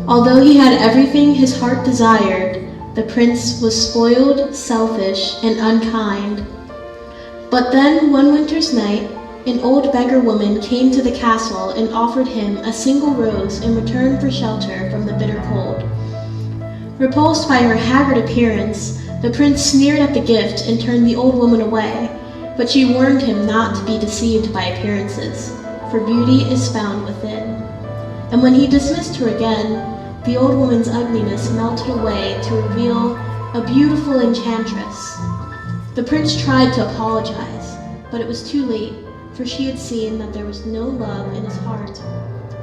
Although he had everything his heart desired, the prince was spoiled, selfish, and unkind. But then, one winter's night, an old beggar woman came to the castle and offered him a single rose in return for shelter from the bitter cold. Repulsed by her haggard appearance, the prince sneered at the gift and turned the old woman away, but she warned him not to be deceived by appearances, for beauty is found within. And when he dismissed her again, the old woman's ugliness melted away to reveal a beautiful enchantress. The prince tried to apologize, but it was too late, for she had seen that there was no love in his heart.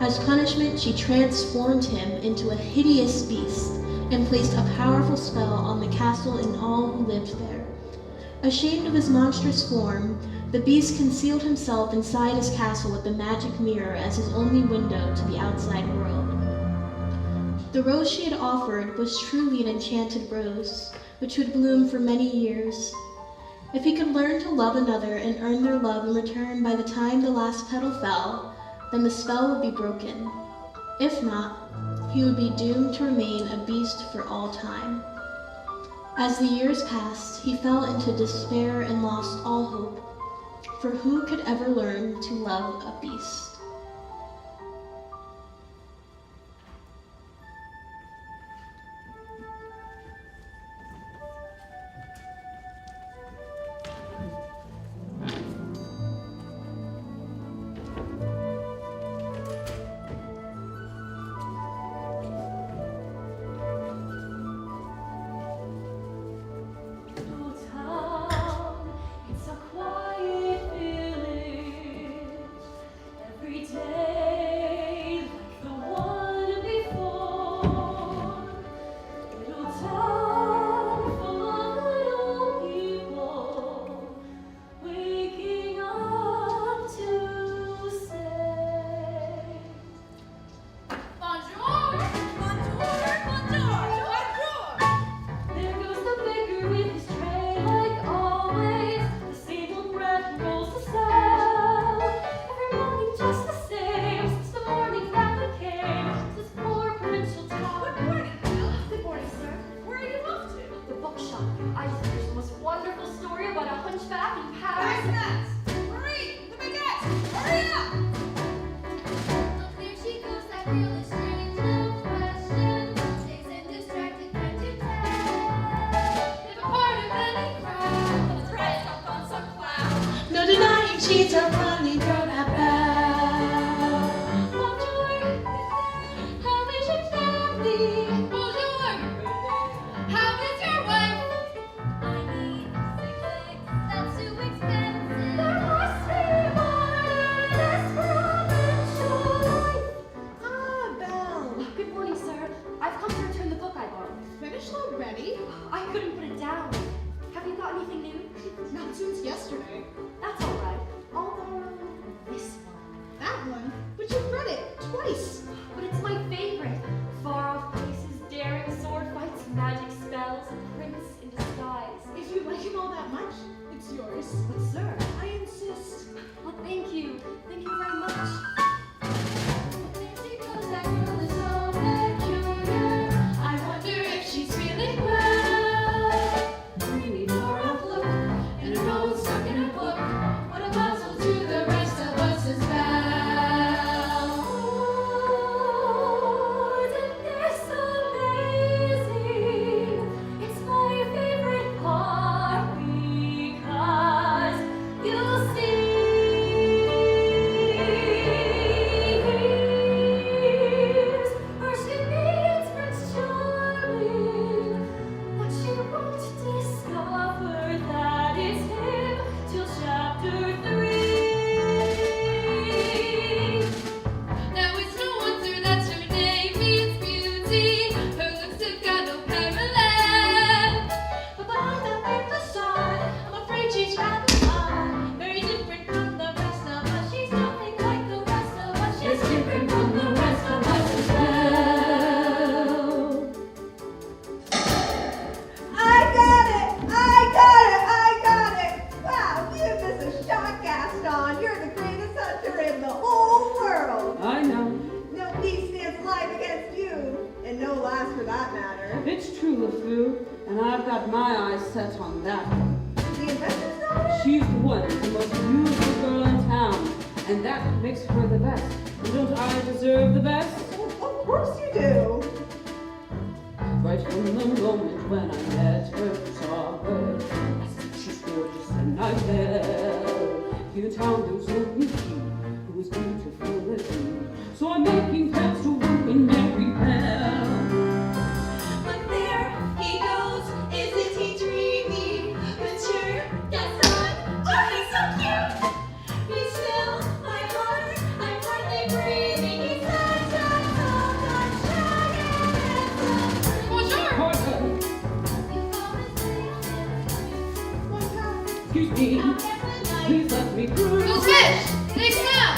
As punishment, she transformed him into a hideous beast and placed a powerful spell on the castle and all who lived there. Ashamed of his monstrous form, the beast concealed himself inside his castle with the magic mirror as his only window to the outside world. The rose she had offered was truly an enchanted rose, which would bloom for many years. If he could learn to love another and earn their love in return by the time the last petal fell, then the spell would be broken. If not, he would be doomed to remain a beast for all time. As the years passed, he fell into despair and lost all hope, for who could ever learn to love a beast? It's a quiet village. Every It's true, LeFou, and I've got my eyes set on that one. The inventor's daughter? She's the one, the most beautiful girl in town, and that makes her the best. And don't I deserve the best? Well, of course you do. Right from the moment when I met her, saw her, I said she's gorgeous and I fell. In town there's only she who is beautiful as you. So I'm making plans to woo and marry Belle. Look there, he goes. Isn't he dreamy? Mature, Gaston. Oh, he's so cute. He's still my heart. I'm hardly breathing. He's such a sunshine and bonjour. Pardon. You fall asleep. What's happening? Excuse me, please let me through. Go fish! Next now!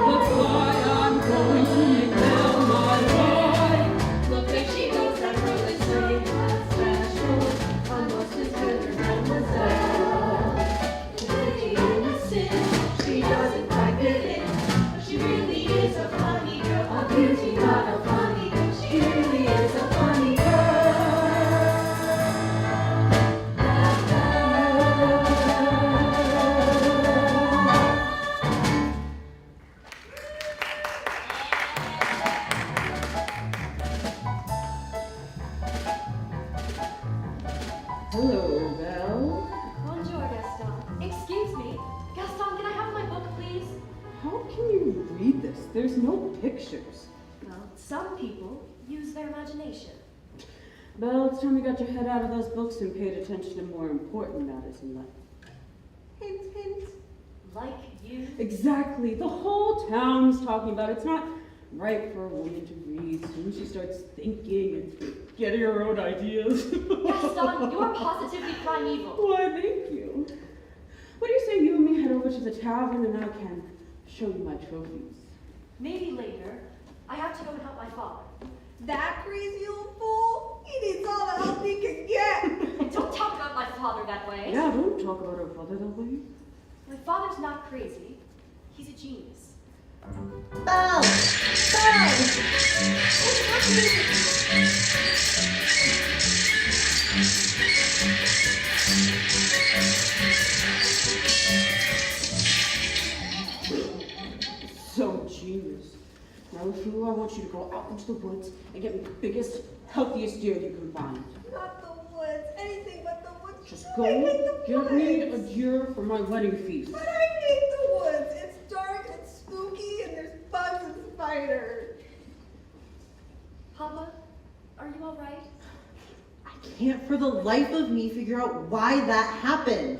That's why I'm going to make Belle my wife. Look, there she goes, that girl is so special. Almost as good as Mademoiselle. Pretty innocent, she doesn't quite fit in. But she really is a funny girl. A beauty, not a funny girl. She really is a funny girl. Hello, Belle. Bonjour, Gaston. Excuse me. Gaston, can I have my book, please? How can you read this? There's no pictures. Well, some people use their imagination. Belle, it's time you got your head out of those books and paid attention to more important matters in life. Hint, hint. Like you. Exactly. The whole town's talking about it. It's not right for a woman to read. Soon she starts thinking and getting her own ideas. Gaston, you're positively primeval. Why, thank you. What do you say you and me head over to the tavern and I can show you my trophies? Maybe later. I have to go and help my father. That crazy old fool? He needs all the help he can get. Don't talk about my father that way. Yeah, don't talk about our father that way. My father's not crazy. He's a genius. Belle! Belle! What's happening? So genius. Now, LeFou, I want you to go out into the woods and get me the biggest, healthiest deer you can find. Not the woods. Anything but the woods. Just I go hate the get me a woods. deer for my wedding feast. But I hate the woods. It's dark and it's spooky and there's bugs and spiders. Papa, are you all right? I can't for the life of me figure out why that happened.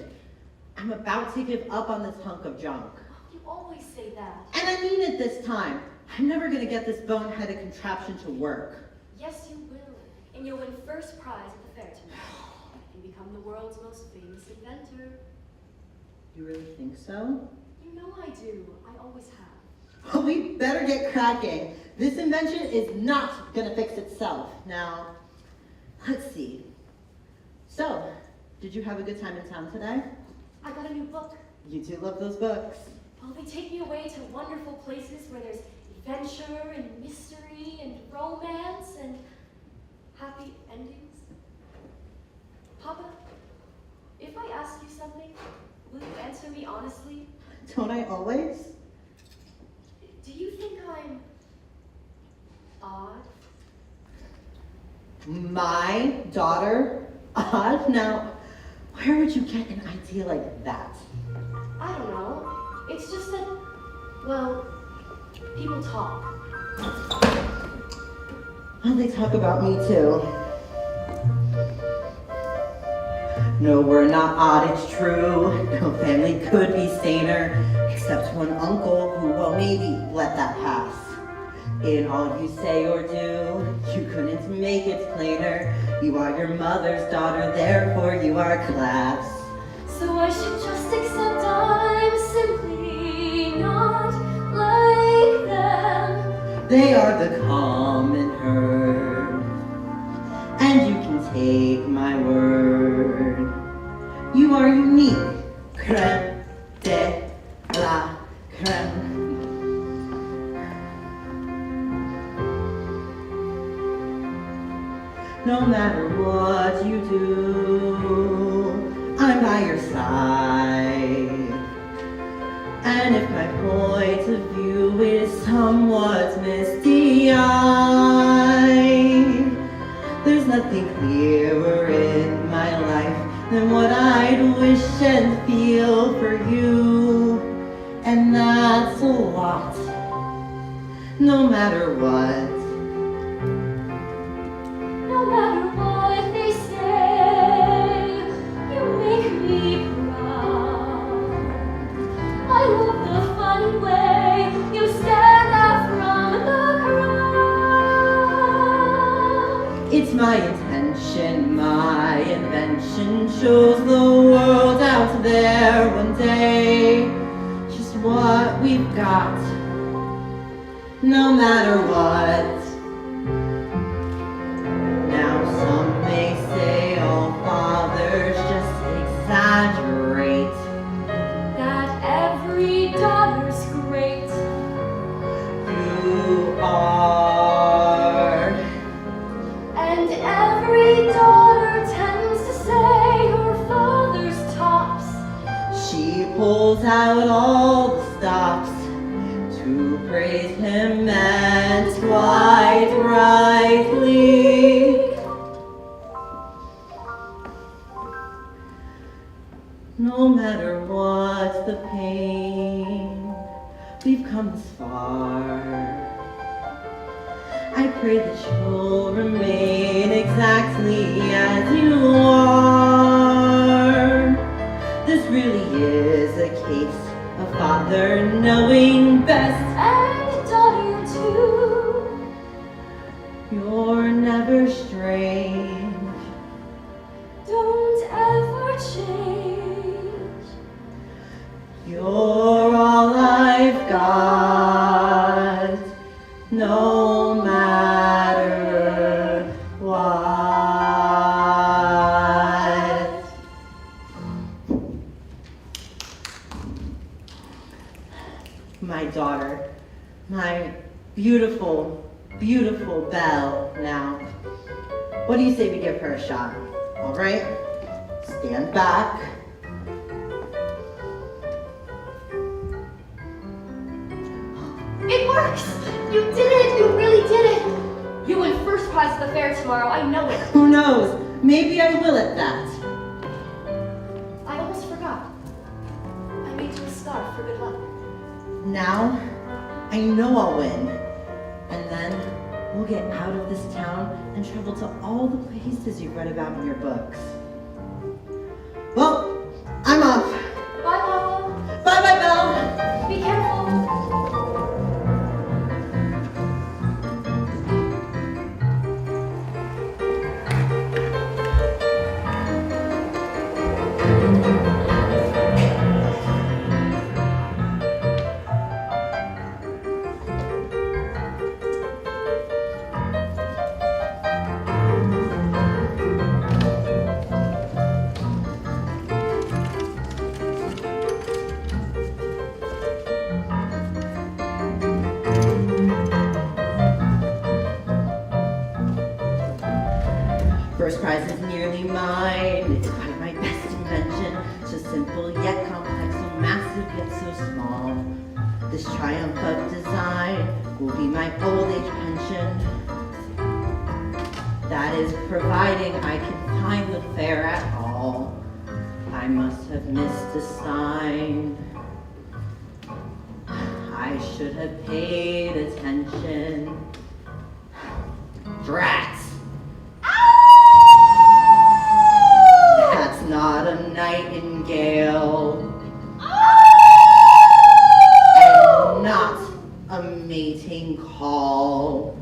I'm about to give up on this hunk of junk. You always say that. And I mean it this time. I'm never gonna get this boneheaded contraption to work. Yes, you will. And you'll win first prize at the fair tonight. And become the world's most famous inventor. You really think so? You know I do. I always have. Well, we better get cracking. This invention is not gonna fix itself. Now, let's see. So, did you have a good time in town today? I got a new book. You do love those books. Well, they take me away to wonderful places where there's adventure and mystery and romance and happy endings. Papa, if I ask you something, will you answer me honestly? Don't I always? Do you think I'm odd? My daughter? Odd? Now, where would you get an idea like that? I don't know. It's just that, well, people talk. Well, they talk about me too. No, we're not odd, it's true. No family could be saner, except one uncle who, well, maybe let that pass. In all you say or do, you couldn't make it plainer. You are your mother's daughter, therefore you are class. So I should just accept I'm simply not like them. They are the common herd, and you can take my word. You are unique, creme de la creme. No matter what you do, I'm by your side. And if my point of view is somewhat misty-eyed, there's nothing clearer in my life than what I'd wish and feel for you. And that's a lot, no matter what. No matter what they say, you make me proud. I love the funny way you stand out from the crowd. It's my intention, my invention shows the world out there one day just what we've got, no matter what. Now some may say all fathers just exaggerate, That every daughter's great. you are. And every daughter tends to say her father's tops. She pulls out all the stops to praise him, and quite rightly. No matter what the pain, we've come this far. I pray that you'll remain exactly as you are. This really is a case of father knowing best. And daughter too. You're never strange. Don't ever change. You're all I've got, no matter what. My daughter, my beautiful, beautiful Belle. Now, what do you say we give her a shot? All right, stand back. It works! You did it! You really did it! You win first prize at the fair tomorrow, I know it. Who knows? Maybe I will at that. I almost forgot. I made you a scarf for good luck. Now, I know I'll win. And then we'll get out of this town and travel to all the places you've read about in your books. Well, I'm off. Bye, Mama. Bye-bye, Belle. Be careful. First prize is nearly mine. It's quite my best invention. So simple yet complex, so massive yet so small. This triumph of design will be my old age pension. That is providing I can find the fair at all. I must have missed a sign. I should have paid attention. Drats! That's not a nightingale. And not a mating call.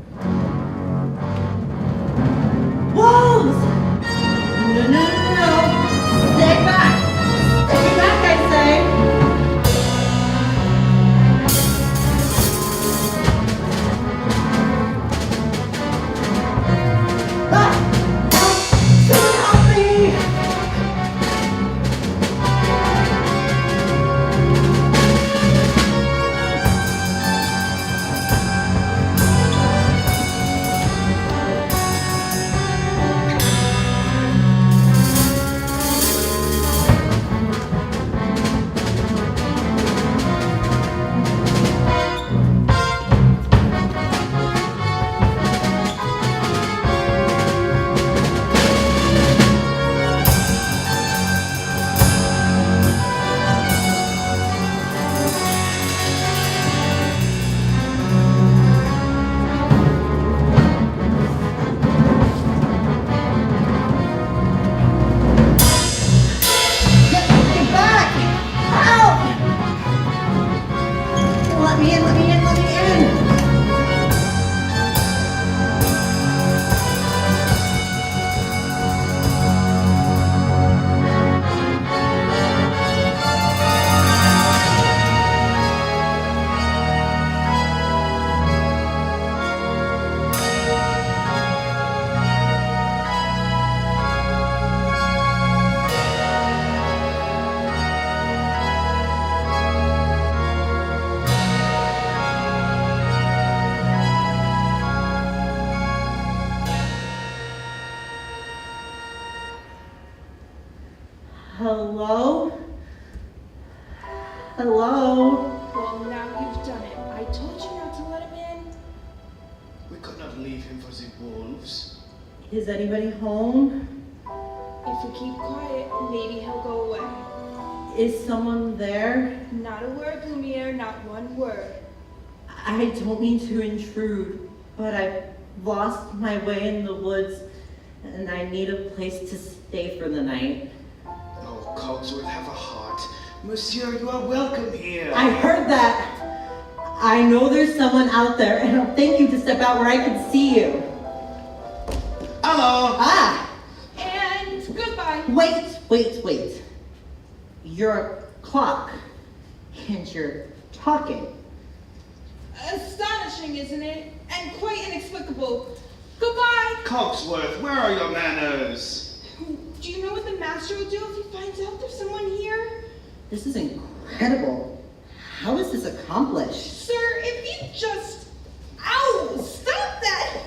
Wolves! No, no, no, no! Stay back! Stay back, I say! Ah! Someone help me! Hello? Hello? Well, now you've done it. I told you not to let him in. We could not leave him for the wolves. Is anybody home? If we keep quiet, maybe he'll go away. Is someone there? Not a word, Lumiere, not one word. I don't mean to intrude, but I've lost my way in the woods and I need a place to stay for the night. Oh, Cogsworth, have a heart. Monsieur, you are welcome here. I heard that. I know there's someone out there and I'll thank you to step out where I can see you. Hello. Ah! And goodbye. Wait. You're a clock and you're talking. Astonishing, isn't it? And quite inexplicable. Goodbye. Cogsworth, where are your manners? Do you know what the master will do if he finds out there's someone here? This is incredible. How is this accomplished? Sir, if you just... Ow! Stop that!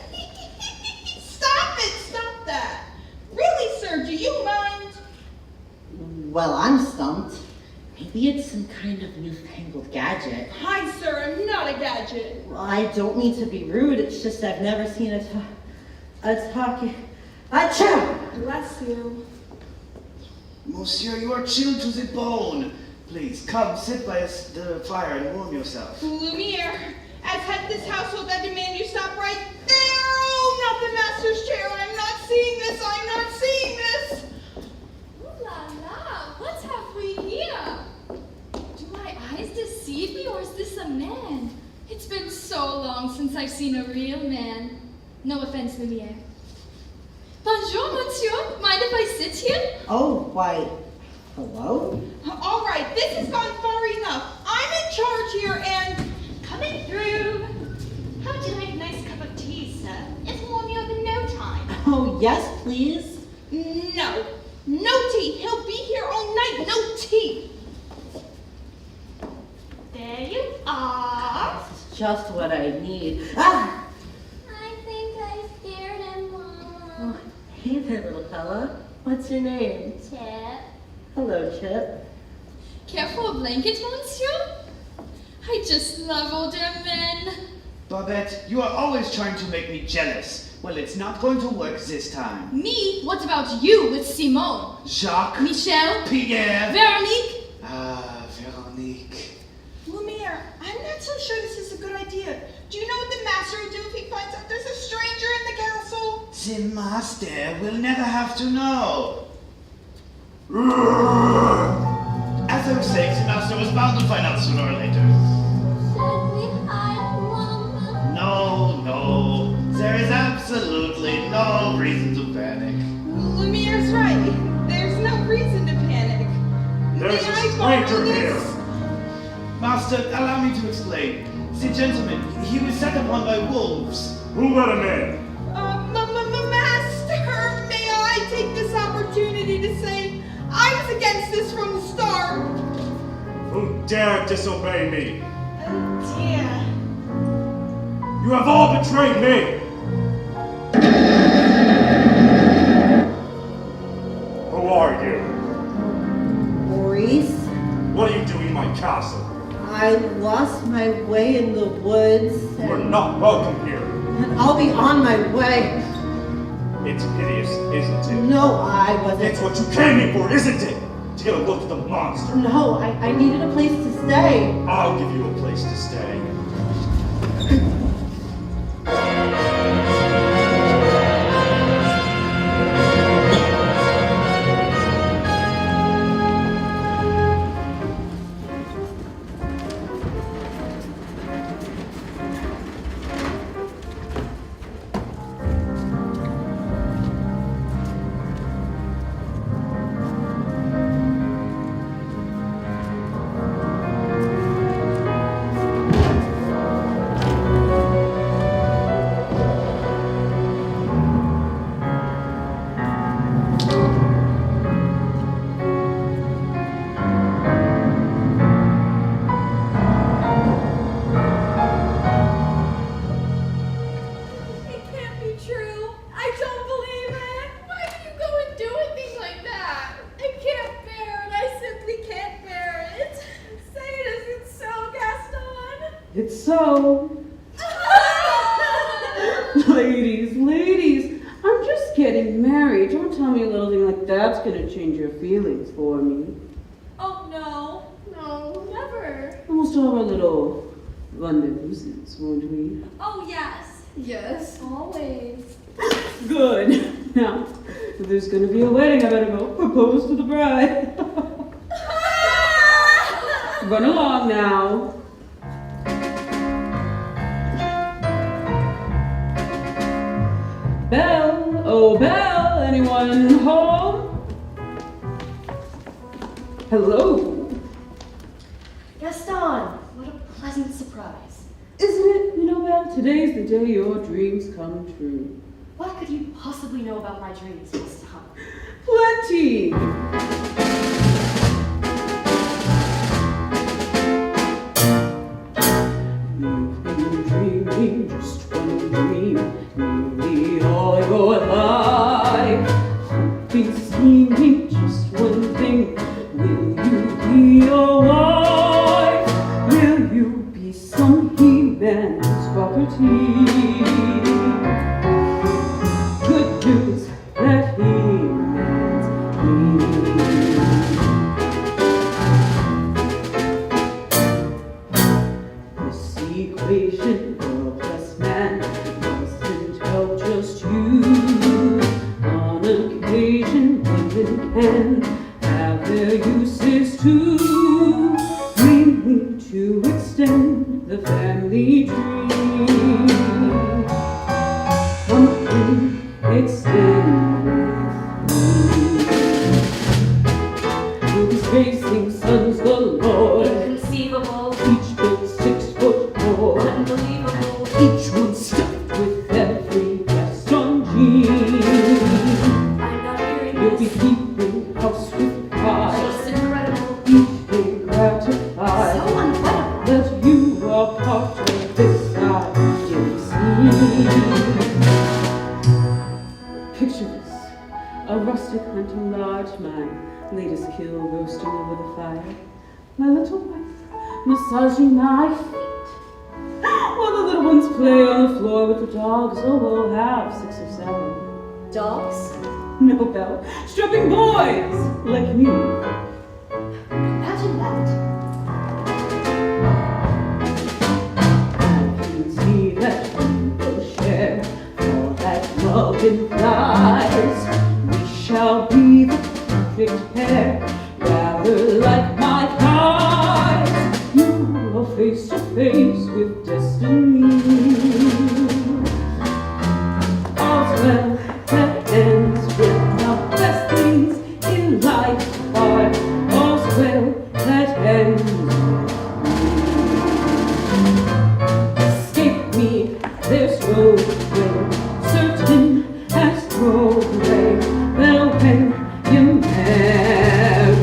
Stop that! Really, sir, do you mind? Well, I'm stumped. Maybe it's some kind of newfangled gadget. Hi, sir, I'm not a gadget. Well, I don't mean to be rude, it's just I've never seen a talking... Achoo! Bless you. Monsieur, you are chilled to the bone. Please, come, sit by the fire and warm yourself. Lumiere, as head this household, I demand you stop right there! Oh, not the master's chair! I'm not seeing this! Ooh la la, what have we here? Do my eyes deceive me, or is this a man? It's been so long since I've seen a real man. No offense, Lumiere. Bonjour, monsieur. Mind if I sit here? Oh, why, hello? All right, this has gone far enough. I'm in charge here and... Coming through. How would you like a nice cup of tea, sir? It'll warm you up in no time. Oh, yes, please. No tea. He'll be here all night. No tea. There you are. Just what I need. Ah! I think I scared him, Mama. Oh, hey there, little fella. What's your name? Chip. Hello, Chip. Care for a blanket, monsieur? I just love older men. Babette, you are always trying to make me jealous. Well, it's not going to work this time. Me? What about you with Simone? Jacques, Michel? Pierre. Veronique? Ah, Veronique. Lumiere, I'm not so sure this is a good idea. Do you know what the master will do if he finds out there's a stranger in the castle? The master will never have to know. As I was saying, the master was bound to find out sooner or later. Should we hide, Mama? No. There is absolutely no reason to panic. Lumiere's right. There's no reason to panic. There's May a I borrow stranger this? here. Master, allow me to explain. The gentleman, he was set upon by wolves. Who let him in? Master, may I take this opportunity to say I was against this from the start. Who dared disobey me? Oh dear. You have all betrayed me! Who are you? Maurice, What are you doing in my castle? I lost my way in the woods. You are not welcome here. And I'll be on my way. It's hideous, isn't it? No, I wasn't. It's what you came here for, isn't it? To get a look at the monster. No, I needed a place to stay. I'll give you a place to stay. So, ladies, I'm just getting married. Don't tell me a little thing like that's gonna change your feelings for me. Oh no. No, never. And we'll still have our little rendezvouses, won't we? Oh yes. Yes, always. Good. Now, if there's gonna be a wedding, I better go propose to the bride. Run along now. Belle, oh Belle, anyone home? Hello. Gaston, what a pleasant surprise. Isn't it? You know, Belle, today's the day your dreams come true. What could you possibly know about my dreams, Gaston? Plenty. You've been dreaming just one dream, nearly all your life. Hoping, scheming, just one thing. Will you be a wife? Will you be some he-man's property? Good news that he-man's this equation of this man doesn't help just you. On occasion, women can have their uses too, mainly to extend the family tree. Something extend with me. We'll be facing sons galore, Inconceivable, each built 6'4", unbelievable. each one stuffed with every Gaston gene. I'm not hearing You'll be this. keeping house with pride, Just incredible. each day gratified So unbettable. that you are part of this ideal scene. Picture this, a rustic hunting lodge, my latest kill roasting over the fire, my little wife massaging my feet, while the little ones play on the floor with the dogs. Oh, we'll have 6 or 7. Dogs? No, Belle, strapping boys like me. Imagine that. I can see that we will share all that love implies. We shall be the perfect pair, rather like my thighs. You are face to face with destiny. All's well that ends with the best things in life are. All's well that ends escape me, there's no way, certain as roadway, well when you marry.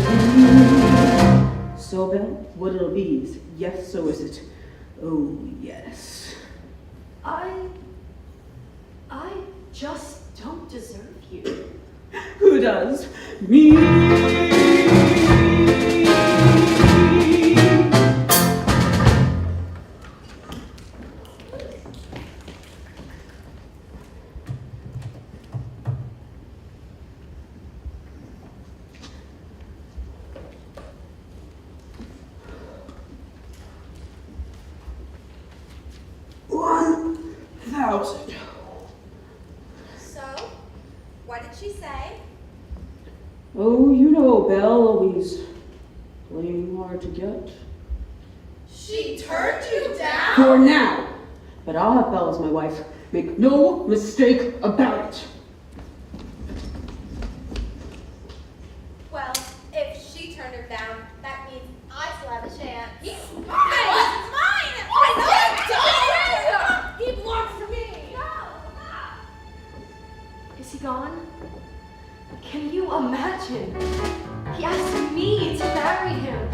So Belle, what it'll be is yes, so is it? Oh yes. I just don't deserve you. Who does? Me. $1,000. So, what did she say? Oh, you know, Belle always playing hard to get. She turned you down? For now. But I'll have Belle as my wife. Make no mistake about it. Well, if she turned her down, that means I still have a chance. He's mine! He's mine! He belongs to me! Is he gone? Can you imagine? He asked me to marry him.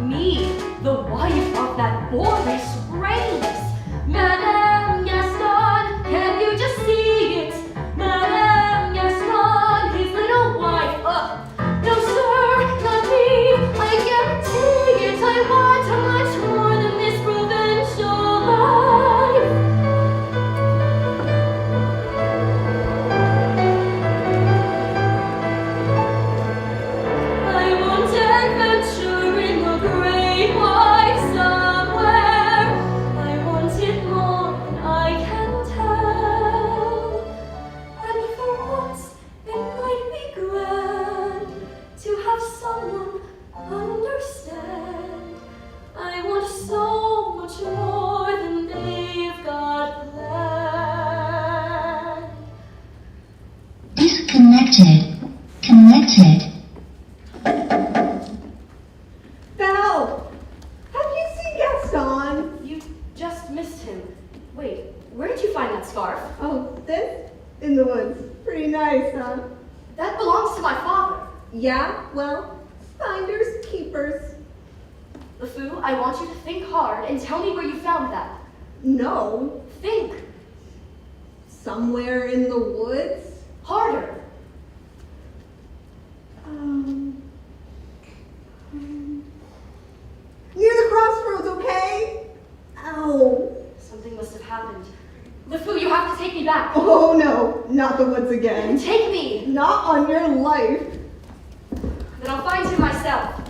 Me, the wife of that boorish, brainless Madame Gaston. Can you just see it? Madame Gaston, his little wife. No, sir, not me. I guarantee it. I want much more than this provincial Connected. Connected. Belle! Have you seen Gaston? You just missed him. Wait, where did you find that scarf? Oh, this? In the woods. Pretty nice, huh? That belongs to my father. Yeah, well, finders, keepers. LeFou, I want you to think hard and tell me where you found that. No, Think. somewhere in the woods? Harder. Near the crossroads, okay? Ow. Something must have happened. LeFou, you have to take me back. Oh no, not the woods again. Take me. Not on your life. Then I'll find him myself.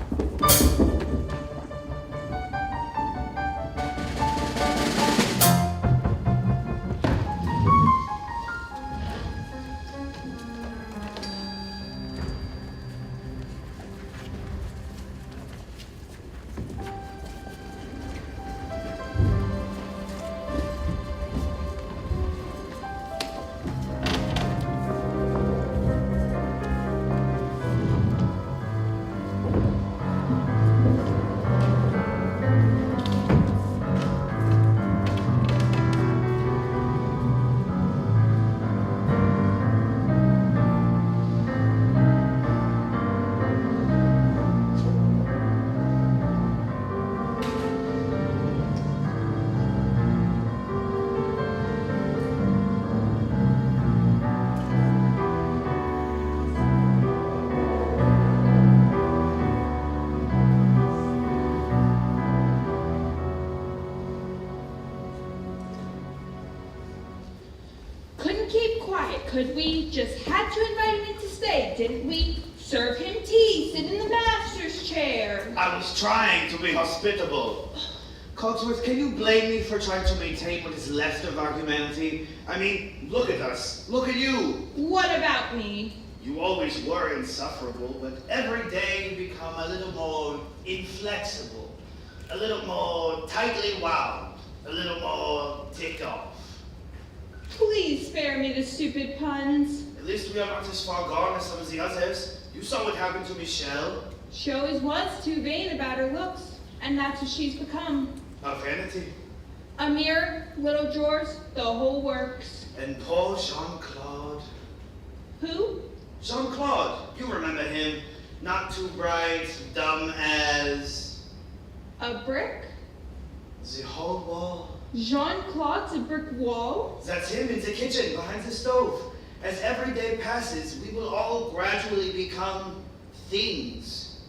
Couldn't keep quiet, could we? Just had to invite him in to stay, didn't we? Serve him tea, sit in the master's chair. I was trying to be hospitable. Cogsworth, can you blame me for trying to maintain what is left of our humanity? I mean, look at us. Look at you. What about me? You always were insufferable, but every day you become a little more inflexible, a little more tightly wound, a little more ticked off. Please spare me the stupid puns. At least we are not as far gone as some of the others. You saw what happened to Michelle. She always was too vain about her looks, and that's what she's become. Her vanity. A mirror, little drawers, the whole works. And poor Jean-Claude. Who? Jean-Claude, you remember him. Not too bright, dumb as... A brick? the whole wall. Jean-Claude's a brick wall? That's him in the kitchen, behind the stove. As every day passes, we will all gradually become things.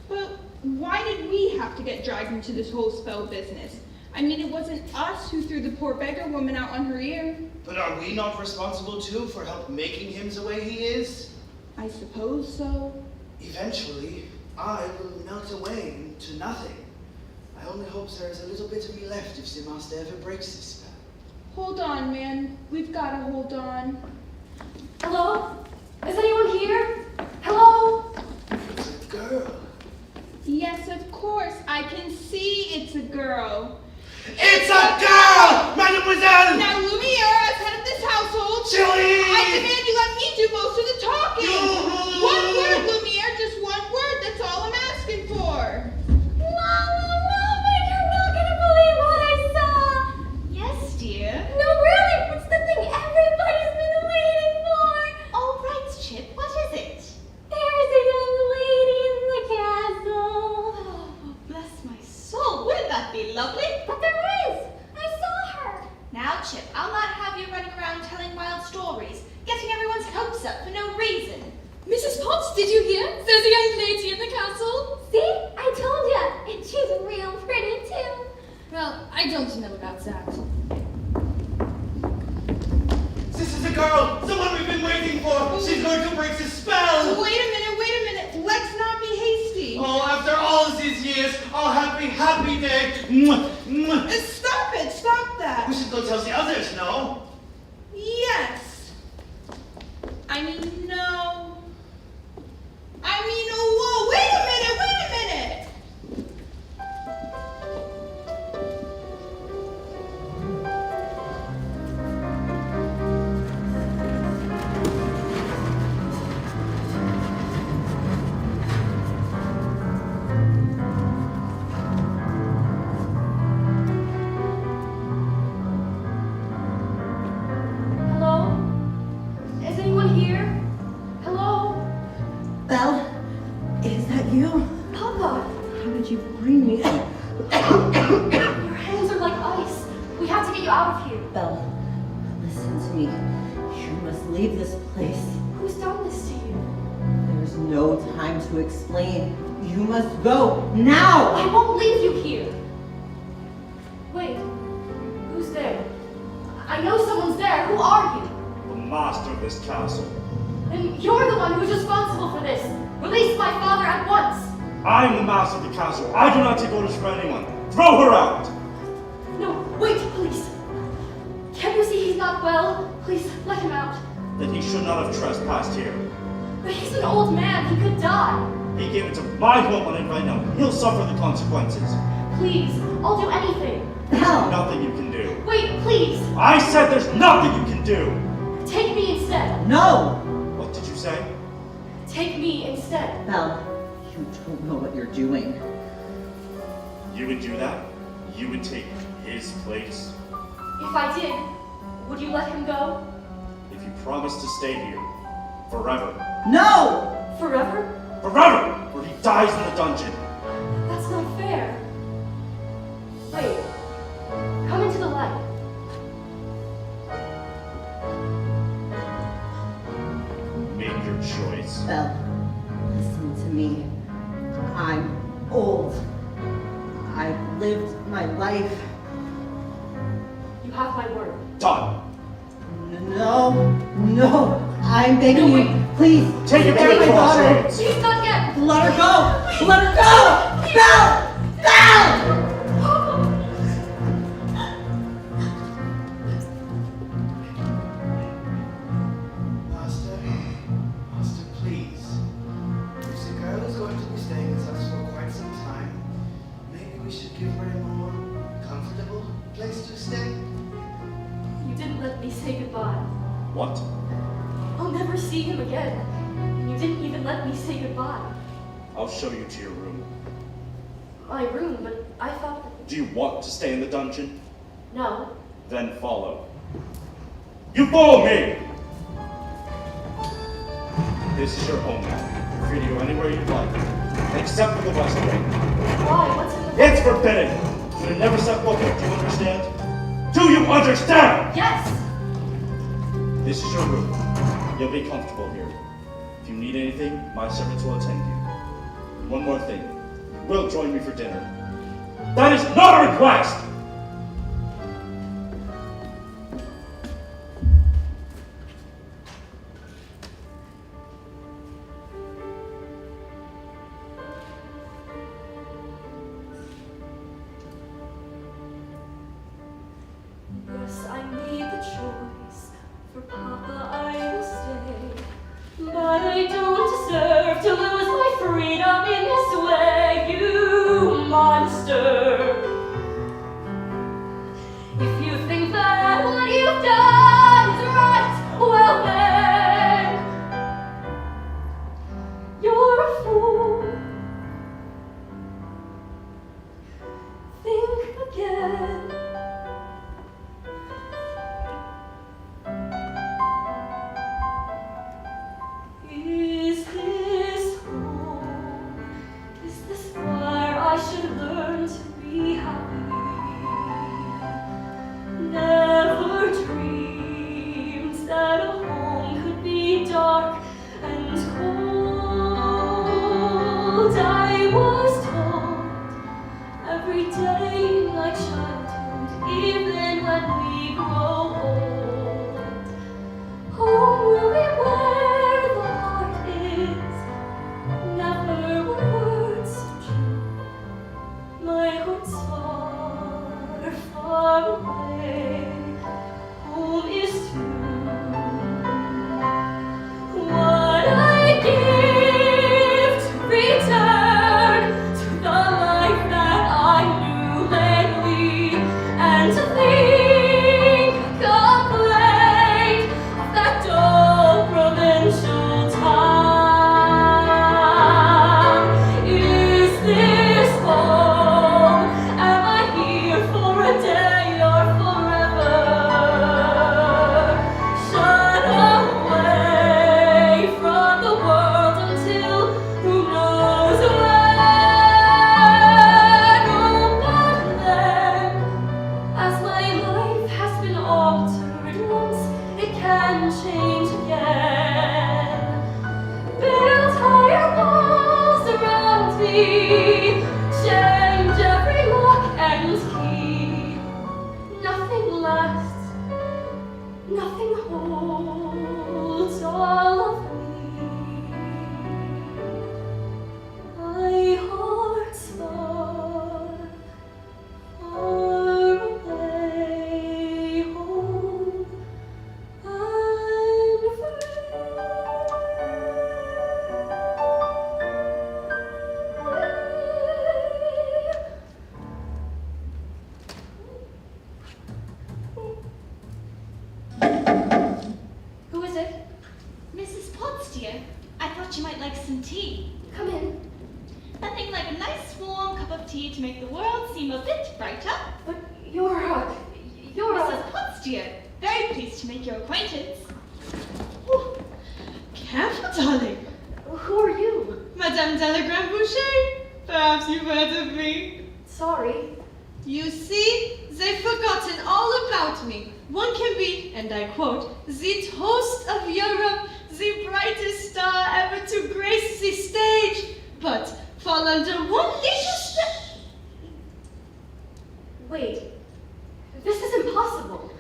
But why did we have to get dragged into this whole spell business? I mean, it wasn't us who threw the poor beggar woman out on her ear. But are we not responsible too for help making him the way he is? I suppose so. Eventually, I will melt away into nothing. I only hope there is a little bit of me left if the master ever breaks this spell. Hold on, man. We've got to hold on. Hello? Is anyone here? Hello? It's a girl. Yes, of course. I can see it's a girl. It's a girl, mademoiselle! Now, Lumiere, as head of this household, Chili! I demand you let me do most of the talking. One word, Lumiere, just one word. That's all I'm asking for. Mama, you're not gonna believe what I saw! Yes, dear. No, really, it's the thing everybody's been waiting for! All right, Chip, what is it? There's a young lady in the castle! Oh, bless my soul. Wouldn't that be lovely? But there is! I saw her! Now, Chip, I'll not have you running around telling wild stories, getting everyone's hopes up for no reason. Mrs. Potts, did you hear? There's a young lady in the castle. See? I told ya! And she's real pretty, too! Well, I don't know about that. This is the girl, the one we've been waiting for. She's going to break the spell. Wait a minute. Let's not be hasty. Oh, after all these years, our happy day. Mwah, mwah. Stop that. We should go tell the others, no? Yes. I mean, no. I mean, whoa, wait a minute. free me. Your hands are like ice. We have to get you out of here. Belle, listen to me. You must leave this place. Who's done this to you? There's no time to explain. You must go now! I won't leave you here. Wait, who's there? I know someone's there. Who are you? The master of this castle. And you're the one who's responsible for this. Release my father at once. I am the master of the castle. I do not take orders from anyone. Throw her out! No, wait, please. Can't you see he's not well? Please, let him out. That he should not have trespassed here. But he's an old man. He could die. He came into my home uninvited now. He'll suffer the consequences. Please, I'll do anything. Belle! Nothing you can do. Wait, please. I said there's nothing you can do! Take me instead. No! What did you say? Take me instead. Belle, you don't know what you're doing. You would do that? You would take his place? If I did, would you let him go? If you promise to stay here, forever. No! Forever? Forever! Or he dies in the dungeon. That's not fair. Wait. Come into the light. Make your choice. Belle, listen to me. I'm old. I've lived my life. You have my word. Done. No, no, I'm begging you, please. Take him to spare the my daughter. crossroads. Please, not yet. Let her go! Let her go! Belle! Belle! Master, please. If the girl is going to be staying with us for quite some time, maybe we should give her a more comfortable place to stay. You didn't let me say goodbye. What? I'll never see him again. And you didn't even let me say goodbye. I'll show you to your room. My room, but I thought that... Do you want to stay in the dungeon? No. Then follow. You follow me! This is your home now. You're free to go anywhere you'd like. Except for the West Wing. Why? What's in the... It's forbidden! You never set foot there, do you understand? Do you understand? Yes! This is your room. You'll be comfortable here. If you need anything, my servants will attend you. One more thing. You will join me for dinner. That is not a request! Yes, I made the choice. For Papa, I will stay. But I don't deserve to lose my freedom in this way, you monster. If you think that what you've done is right, well then, you're a fool. Think again. Is this home? Is this where I should learn to be happy? Never dreamed that a home could be dark and cold. I was told every day in my childhood, even when we grow old, home will be where the heart is. Never were words so true. My heart's far, far away. Home is true. What I give to return to the life that I knew lately, and to think thought you might like some tea. Come in. Nothing like a nice warm cup of tea to make the world seem a bit brighter. But you're Mrs. Potts, dear. Very pleased to make your acquaintance. Careful, darling. Who are you? Madame Delagrande Boucher. Perhaps you've heard of me. Sorry. You see, they've forgotten all about me. One can be, and I quote, the toast of Europe, the brightest star ever to grace the stage, but fall under one little Wait. This is impossible.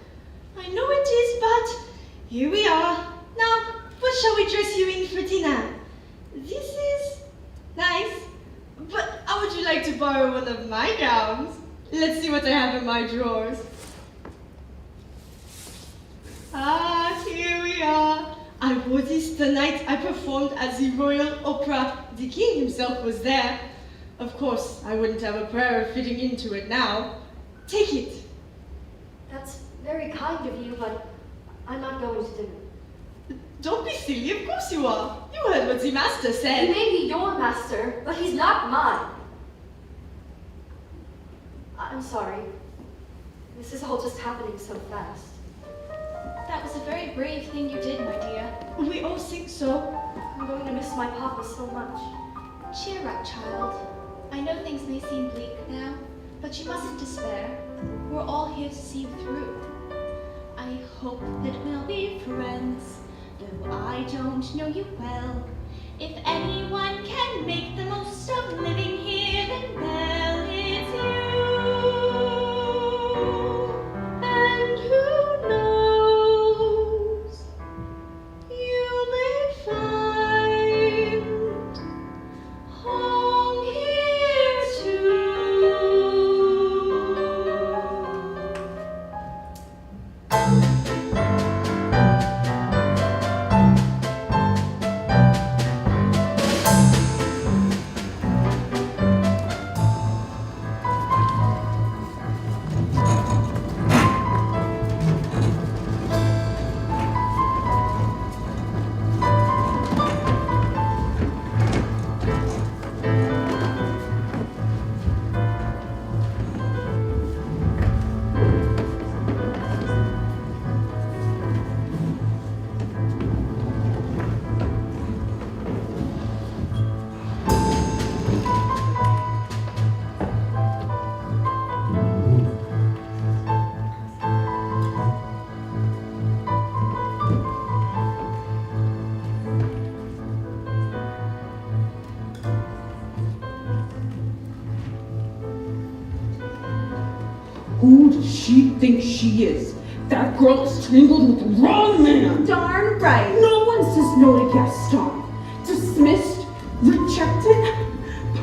I know it is, but here we are. Now, what shall we dress you in for dinner? This is nice, but how would you like to borrow one of my gowns? Let's see what I have in my drawers. Ah, here we are. I wore this the night I performed at the Royal Opera. The king himself was there. Of course, I wouldn't have a prayer of fitting into it now. Take it. That's very kind of you, but I'm not going to dinner. Don't be silly, of course you are. You heard what the master He said. may be your master, but he's not mine. I'm sorry. This is all just happening so fast. That was a very brave thing you did, my dear. We all think so. I'm going to miss my papa so much. Cheer up, child. I know things may seem bleak now, but you mustn't despair. We're all here to see you through. I hope that we'll be friends, though I don't know you well. If anyone can make the most of living here, then well, it's you. And who knows, you may find home here too. Who does she think she is? That girl is tangled with the wrong man. Darn right. No one says no to Gaston. Dismissed, rejected,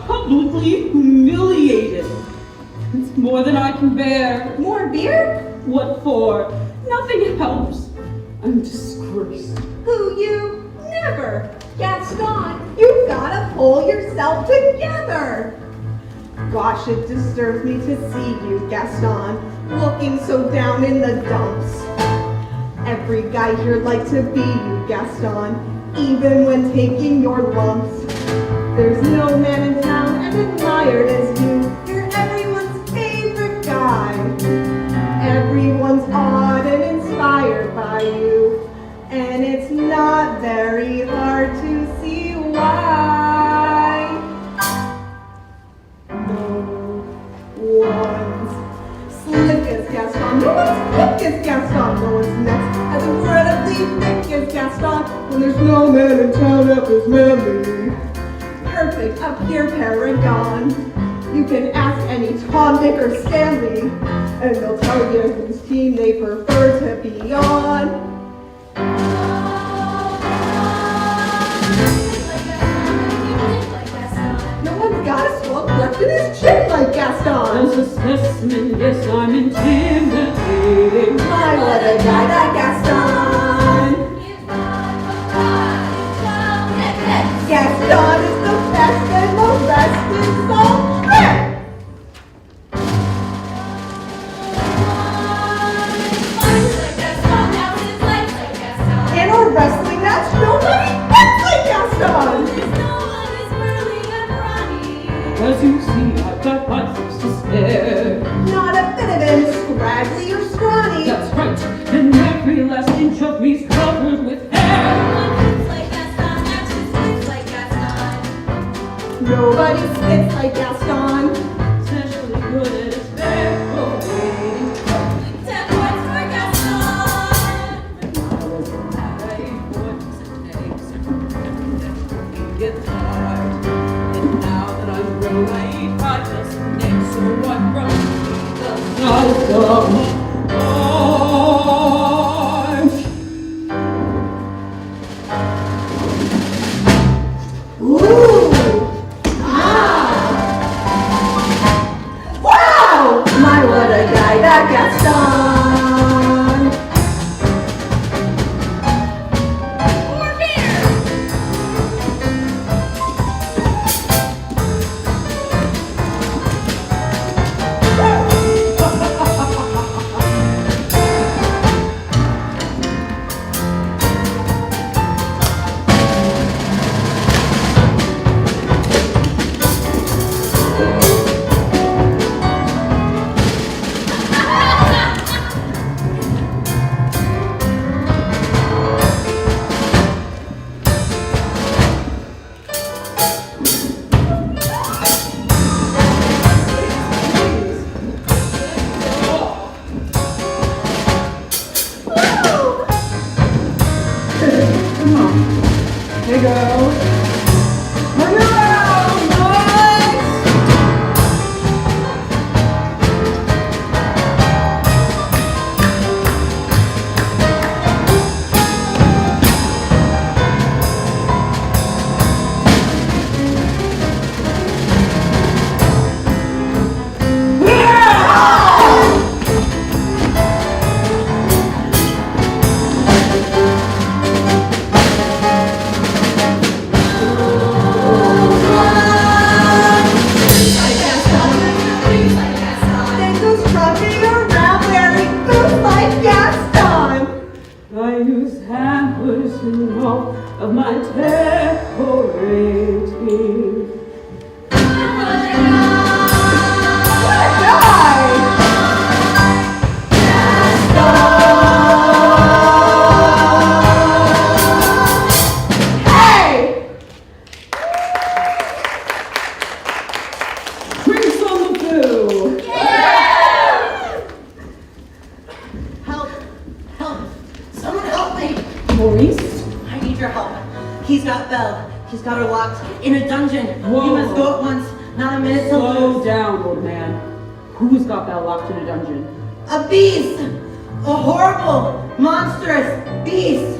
publicly humiliated. It's more than I can bear. More beer? What for? Nothing helps. I'm disgraced. Who you? Never. Gaston, you've gotta pull yourself together. Gosh, it disturbs me to see you, Gaston, looking so down in the dumps. Every guy here'd like to be you, Gaston, even when taking your lumps. There's no man in town as admired as you. You're everyone's favorite guy. Everyone's awed and inspired by you. And it's not very hard to see why. No one's slick as Gaston. No one's quick as Gaston. No one's next as incredibly thick as Gaston. When there's no man in town up as manly. Perfect, a pure paragon. You can ask any Tom, Dick, or Stanley, and they'll tell you whose team they prefer to be on. No one's got a swell cleft in his chin like Gaston. As a specimen, yes, I'm intimidating. My, what a guy, that Gaston. Gaston is the best and the rest is all trick. In a wrestling match, nobody gets like Gaston. Nobody spits like Gaston. Essentially good at his decorating. 10 points for Gaston. And I was mad at 8 points it takes to get tired. And now that I'm grown, I eat 5 dozen eggs. So what wrong with the outcome? Ooh! Ah! Wow! My, what a guy, that Gaston! More beer! Hey, girl. Turn around, boys! Then goes trucking around wearing boots like Gaston. I use hampers in all of my decorating. What a guy! Hey! Drinks on the boo! Help! Help! Someone help me! Maurice? I need your help. He's got Belle. He's got her locked in a dungeon. Whoa. You must go at once. Not a minute to Slow lose. down, old man. Who's got Belle locked in a dungeon? A beast! A horrible, monstrous beast!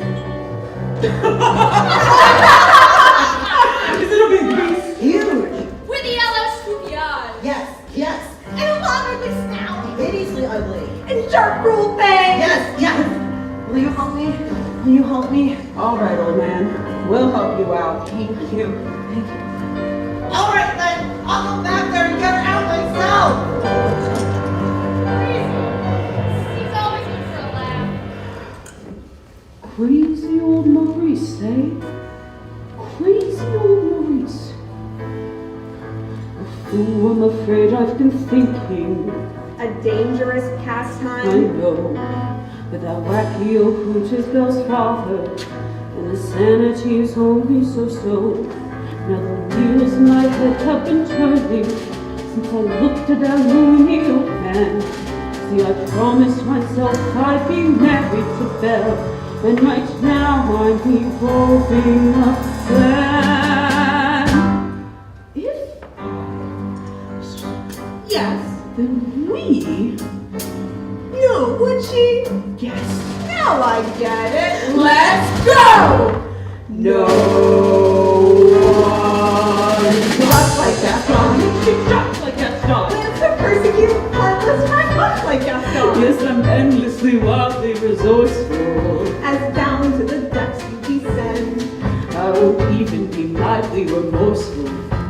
Is it a big beast? Huge! With the yellow spooky eyes. Yes, yes! And a ugly snout. Hideously ugly. And sharp cruel fangs. Yes, yes! Will you help me? Will you help me? All right, old man. We'll help you out. Thank you. Thank you. All right then, I'll go back there and get her out myself. He's always good for a laugh. Crazy old Maurice, eh? Crazy old Maurice. Oh, I'm afraid I've been thinking. A dangerous I pastime. know that that wacky old hooch is Belle's father, and the sanity's only so-so. Now the wheels in my head have been turning since I looked at that loony old man. See, I promised myself I'd be married to Belle, and right now I'm evolving a plan. If Yes. then we No, would she? yes. Now I get it. Let's go! No one got like Gaston. She shot like Gaston. Lives to persecute heartless right much like Gaston. Yes, I'm endlessly, wildly resourceful. As down to the depths you descend. I won't even be mildly remorseful.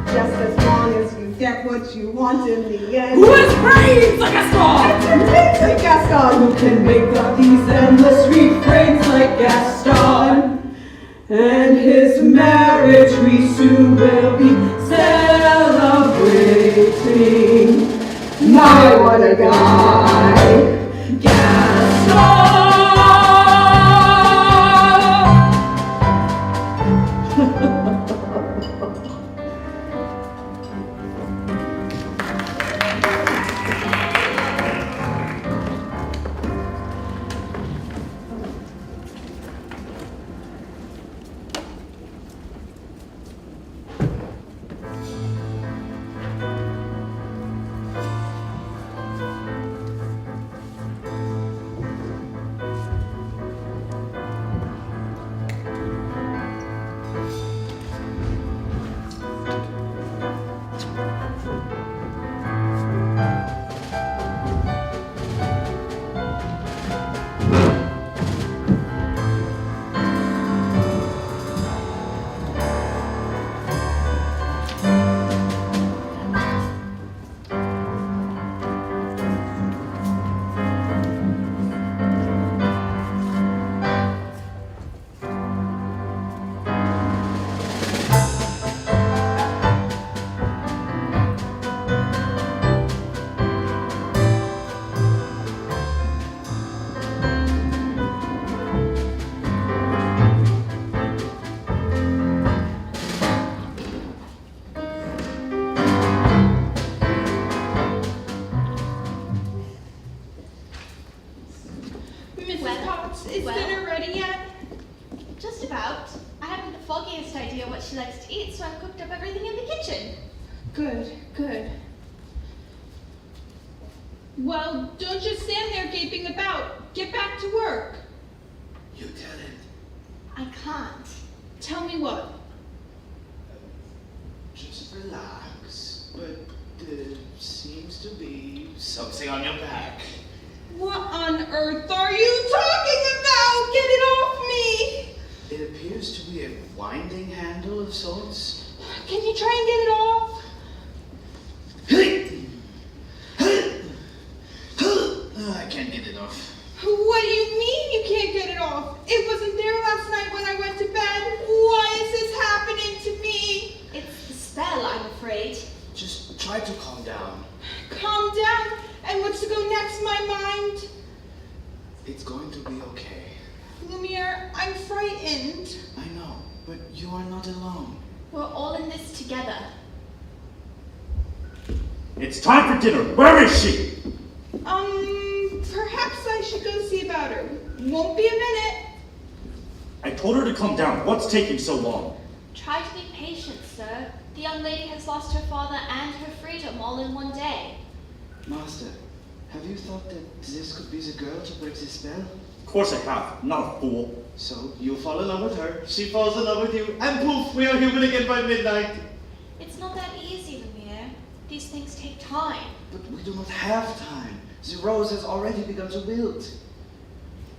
Just as long as you get what you want in the end. Who is brave like Gaston? Entertains like Gaston. Who can make up these endless refrains like Gaston? And his marriage we soon will be celebrating. My, what a guy! Gaston! upstairs to eat, so I've cooked up everything in the kitchen. Good, good. Well, don't just stand there gaping about. Get back to work. You tell it. I can't. Tell me what. Just relax. But there seems to be something on your back. What on earth are you talking about? Get it off me! It appears to be a winding handle of sorts. Can you try and get it off? I can't get it off. What do you mean you can't get it off? It wasn't there last night when I went to bed. Why is this happening to me? It's the spell, I'm afraid. Just try to calm down. Calm down. And what's to go next, my mind? It's going to be okay. Lumiere, I'm frightened. I know, but you are not alone. We're all in this together. It's time for dinner. Where is she? Perhaps I should go see about her. Won't be a minute. I told her to come down. What's taking so long? Try to be patient, sir. The young lady has lost her father and her freedom all in one day. Master, have you thought that this could be the girl to break the spell? Of course I have. I'm not a fool. So you fall in love with her, she falls in love with you, and poof, we are human again by midnight. It's not that easy, Lumiere. These things take time. But we do not have time. The rose has already begun to wilt.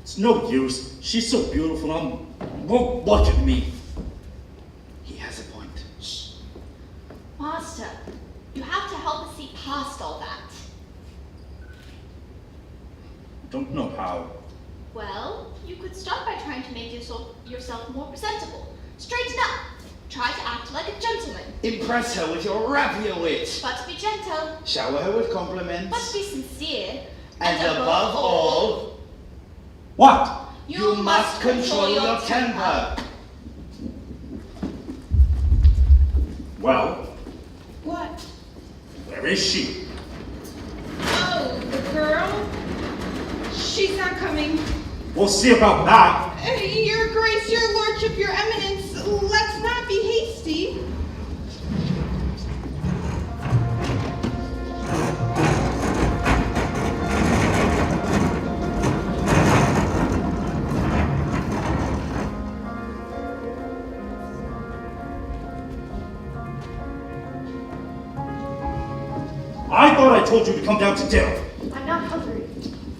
It's no use. She's so beautiful and won't look at me. He has a point. Shh. Master, you have to help us see past all that. Don't know how. Well, you could start by trying to make yourself more presentable. Straighten up. Try to act like a gentleman. Impress her with your rapier wit. But be gentle. Shower her with compliments. But be sincere. And above all, What? you must control your temper. Well, What? where is she? Oh, the girl? She's not coming. We'll see about that. Your Grace, Your Lordship, Your Eminence, let's not be hasty. I thought I told you to come down to dinner. I'm not hungry.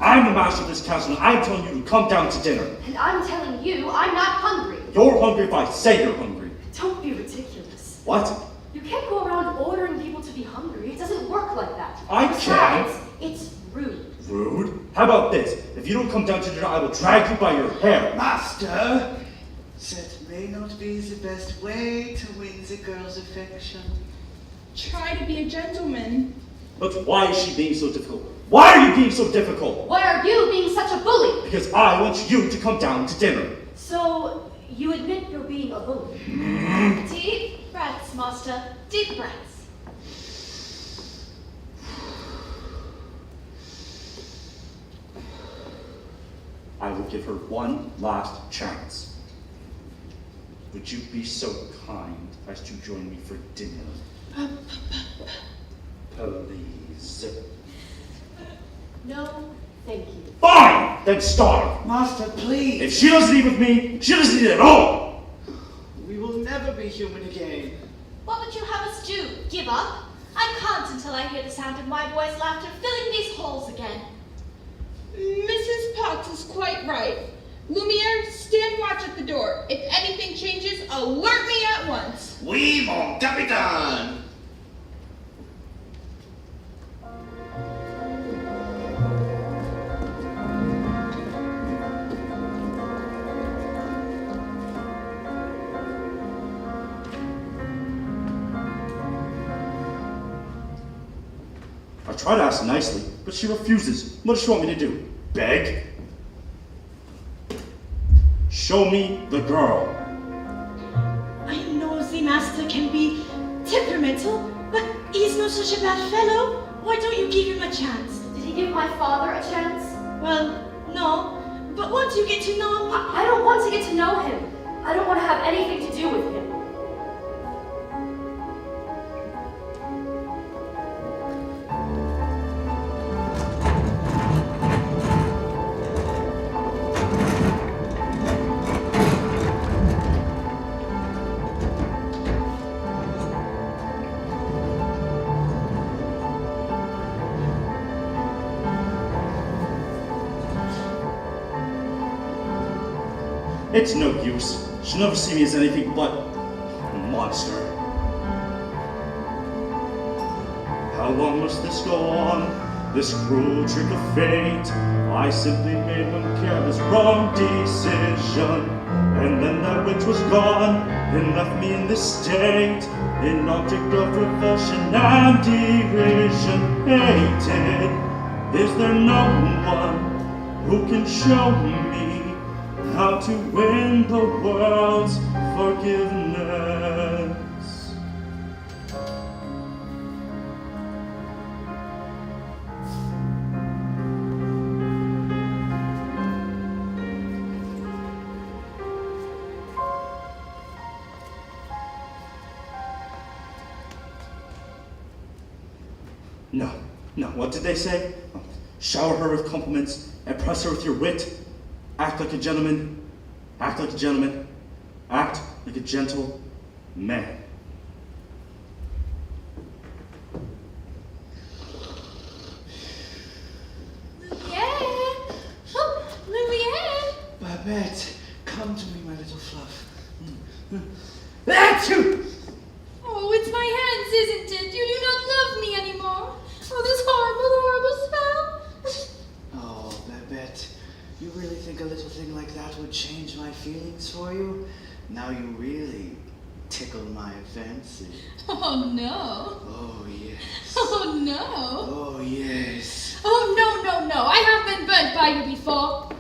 I'm the master of this castle and I'm telling you to come down to dinner. And I'm telling you, I'm not hungry. You're hungry if I say you're hungry. Don't be ridiculous. What? You can't go around ordering people to be hungry. It doesn't work like that. I Besides, can't. it's rude. Rude? How about this? If you don't come down to dinner, I will drag you by your hair. Master, that may not be the best way to win the girl's affection. Try to be a gentleman. But why is she being so difficult? Why are you being so difficult? Why are you being such a bully? Because I want you to come down to dinner. So, you admit you're being a bully? Deep breaths, Master. Deep breaths. I will give her one last chance. Would you be so kind as to join me for dinner? Please. No, thank you. Fine! Then starve! Master, please. If she doesn't eat with me, she doesn't eat at all! We will never be human again. What would you have us do? Give up? I can't until I hear the sound of my boy's laughter filling these halls again. Mrs. Potts is quite right. Lumiere, stand watch at the door. If anything changes, alert me at once. Oui, mon capitaine. I try to ask nicely, but she refuses. What does she want me to do? Beg? Show me the girl. I know the master can be temperamental, but he's not such a bad fellow. Why don't you give him a chance? Did he give my father a chance? Well, no, but once you get to know him, I don't want to get to know him. I don't want to have anything to do with him. It's no use. She'll never see me as anything but a monster. How long must this go on? This cruel trick of fate. I simply made one careless wrong decision. And then that witch was gone and left me in this state, an object of revulsion and derision. Hated. Is there no one who can show me how to win the world's forgiveness? No, what did they say? Shower her with compliments and press her with your wit. Act like a gentleman. Act like a gentleman. Act like a gentle man. Lumiere! Oh, Lumiere! Babette, come to me, my little fluff. Achoo! Oh, it's my hands, isn't it? You do not love me anymore. Oh, this horrible spell. Oh, Babette, you really think a little thing like that would change my feelings for you? Now you really tickle my fancy. Oh, no. Oh, yes. Oh, no. Oh, yes. Oh, no, no, no. I have been burnt by you before.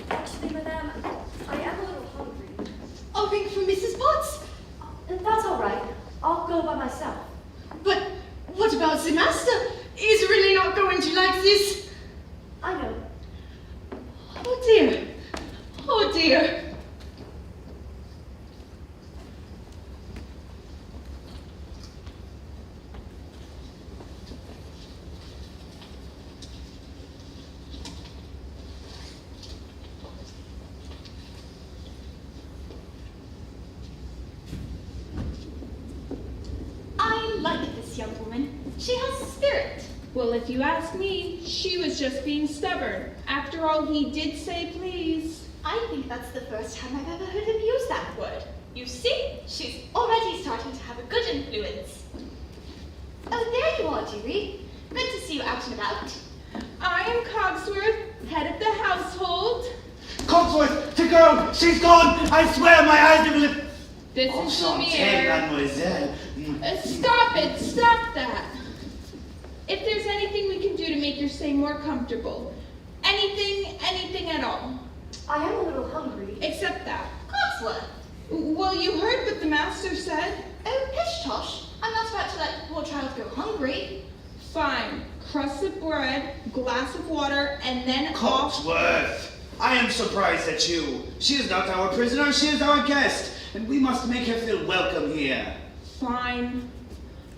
Actually, madame, I am a little hungry. A ring for Mrs. Potts. That's all right. I'll go by myself. But what about the master? He's really not going to like this. I know. Oh dear. Oh dear. I like this young woman. She has spirit. Well, if you ask me, she was just being stubborn. After all, he did say please. I think that's the first time I've ever heard him use that word. You see, she's already starting to have a good influence. Oh, there you are, dearie. Good to see you out and about. I am Cogsworth, head of the household. Cogsworth, to go! She's gone! I swear my eyes never live. This is Enchanté, Lumiere. mademoiselle. Stop it! Stop that! If there's anything we can do to make your stay more comfortable, anything at all, I am a little hungry. except that. Cogsworth. Well, you heard what the master said. Oh, pish tosh. I'm not about to let the poor child go hungry. Fine. Crust of bread, glass of water, and then off. Cogsworth, I am surprised at you. She is not our prisoner, she is our guest, and we must make her feel welcome here. Fine.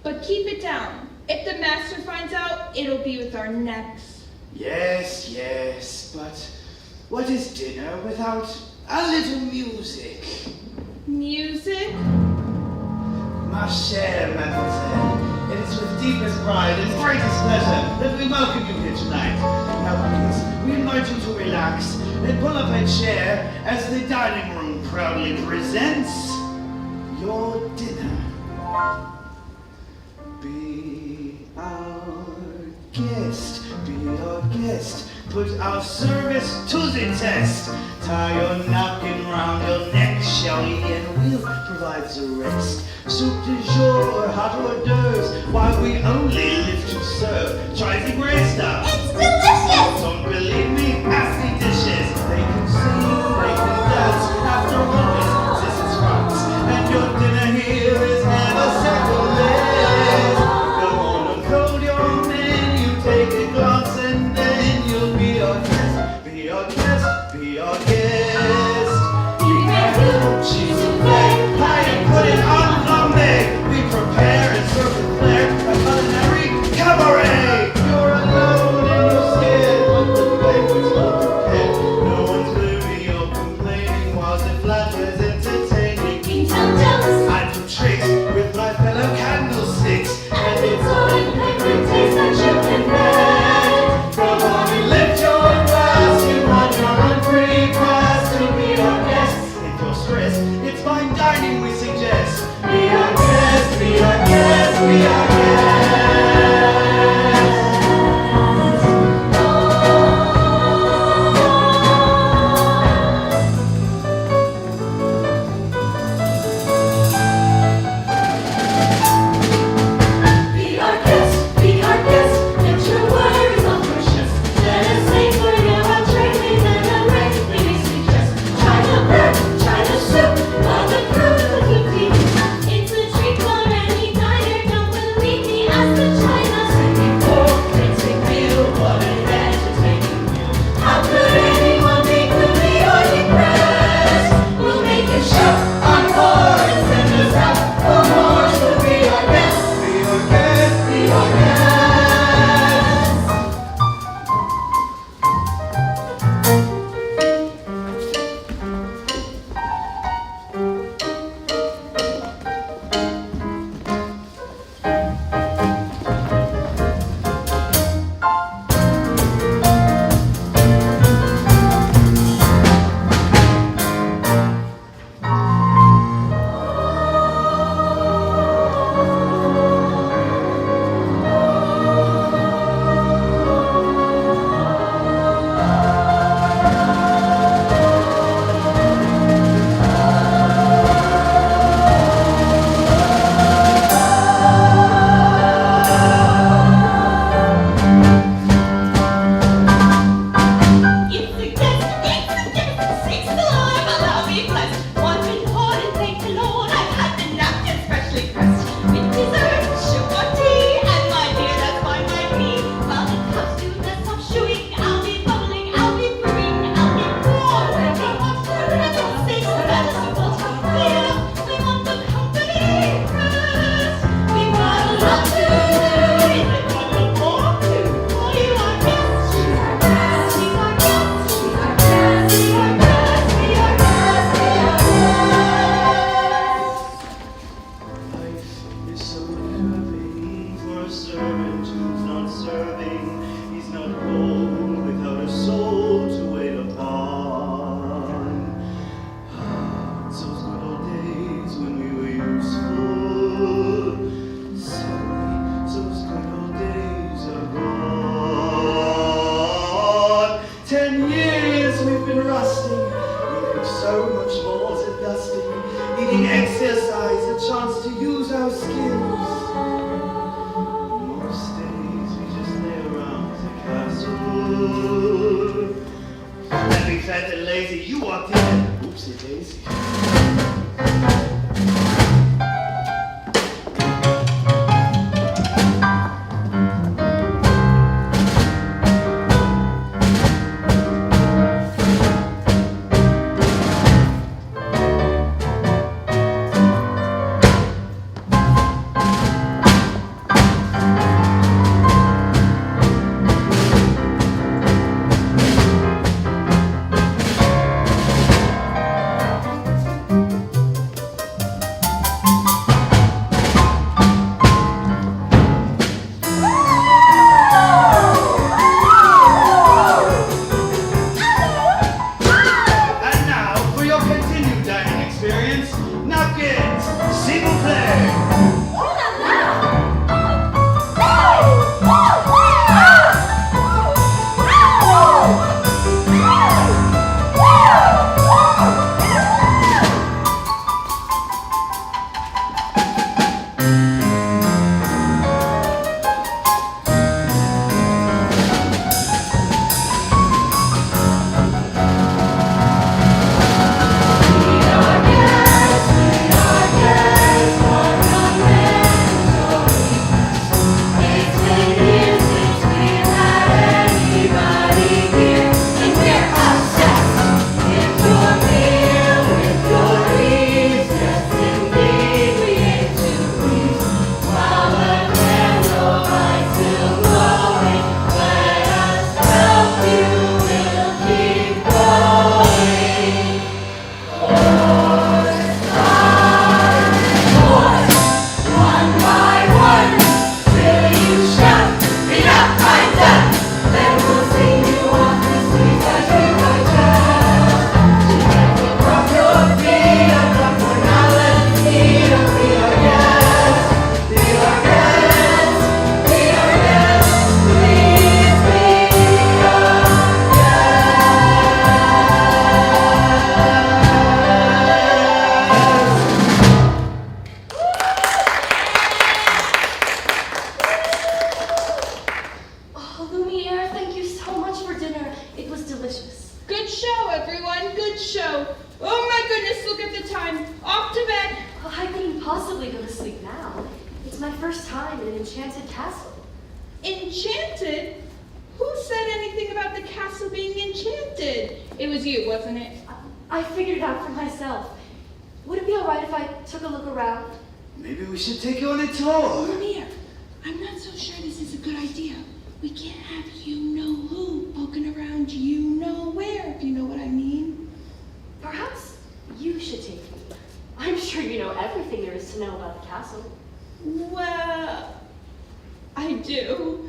But keep it down. If the master finds out, it'll be with our necks. Yes, yes, but what is dinner without a little music? Music? Ma chère mademoiselle, it is with deepest pride and greatest pleasure that we welcome you here tonight. Now please, we invite you to relax and pull up a chair as the dining room proudly presents your dinner. Be our guest, be our guest. Put our service to the test. Tie your napkin round your neck, shall we, and we'll provide the rest. Soup du jour, hot hors d'oeuvres, while we only live to serve. Try the gray stuff. It's delicious! Don't believe me? Ask the dishes. They can sing, they can dance. After all, this is France, and your dinner here is never second best. Go on, unfold your menu, take a glance, and then you'll be our guest. Be our guest, be our guest. Cheese and play, pie and pudding on flambe. We prepare and serve with flair a culinary cabaret. You're alone and you're scared, but the banquet's all prepared. lunchables and dusting, needing exercise, a chance to use our skills. Most days we just lay around the castle. And we fat and lazy, you walked in and oopsie daisy. Enchanted? Who said anything about the castle being enchanted? It was you, wasn't it? I figured it out for myself. Would it be alright if I took a look around? Maybe we should take you on a tour. Lemire, I'm not so sure this is a good idea. We can't have you-know-who poking around you-know-where, if you know what I mean. Perhaps you should take me. I'm sure you know everything there is to know about the castle. Well, I do.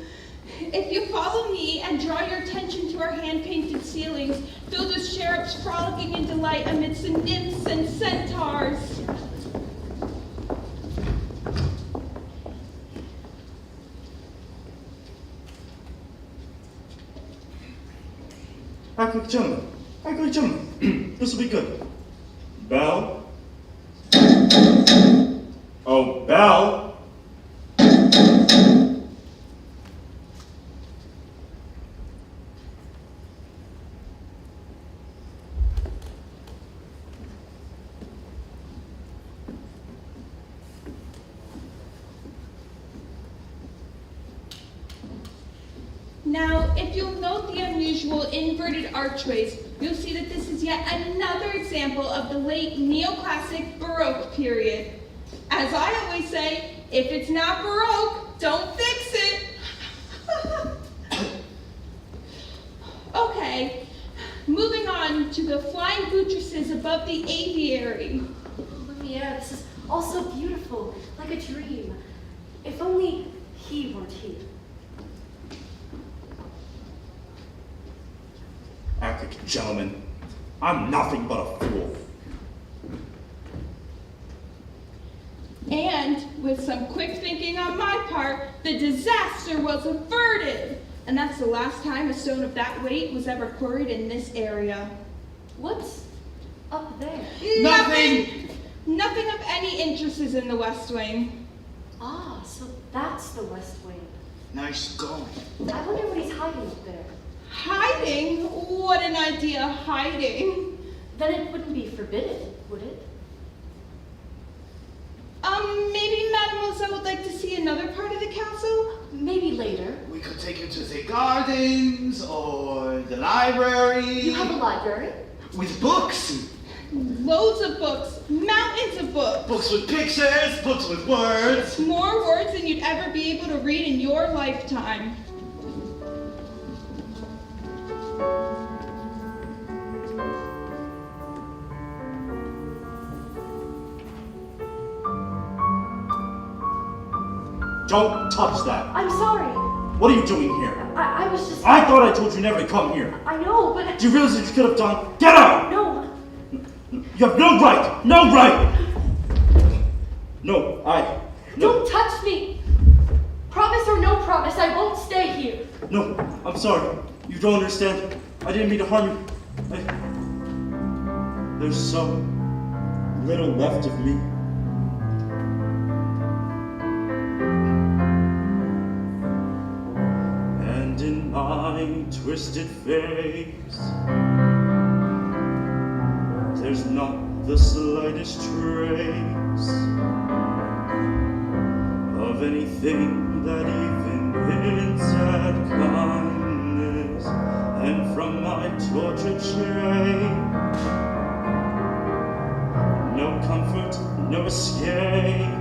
If you follow me and draw your attention to our hand-painted ceilings, filled with cherubs frolicking in delight amidst the nymphs and centaurs. Quick gentlemen, this will be good. Bell. Oh, Bell. Now, if you'll note the unusual inverted archways, you'll see that this is yet another example of the late neoclassic Baroque period. As I always say, if it's not Baroque, don't fix it. Okay, moving on to the flying buttresses above the aviary. Lemire, this is all so beautiful, like a dream. If only he weren't here. Gentlemen, I'm nothing but a fool. And with some quick thinking on my part, the disaster was averted. And that's the last time a stone of that weight was ever quarried in this area. What's Up there. Nothing of any interest is in the West Wing. Ah, so that's the West Wing. Nice going. I wonder what he's hiding up there. Hiding? What an idea, hiding. Then it wouldn't be forbidden, would it? Maybe Mademoiselle would like to see another part of the castle? Maybe later. We could take you to the gardens or the library. You have a library? With books. Loads of books, mountains of books. Books with pictures, books with words. More words than you'd ever be able to read in your lifetime. Don't touch that. I'm sorry. What are you doing here? I was just... I thought I told you never to come here. I know, but... Do you realize what you could have done? Get out! No. You have no right! No right! No, Don't touch me. Promise or no promise, I won't stay here. No, I'm sorry. You don't understand. I didn't mean to harm you. There's so little left of me. And in my twisted face, there's not the slightest trace of anything that even hints at kindness. And from my tortured shame, no comfort, no escape.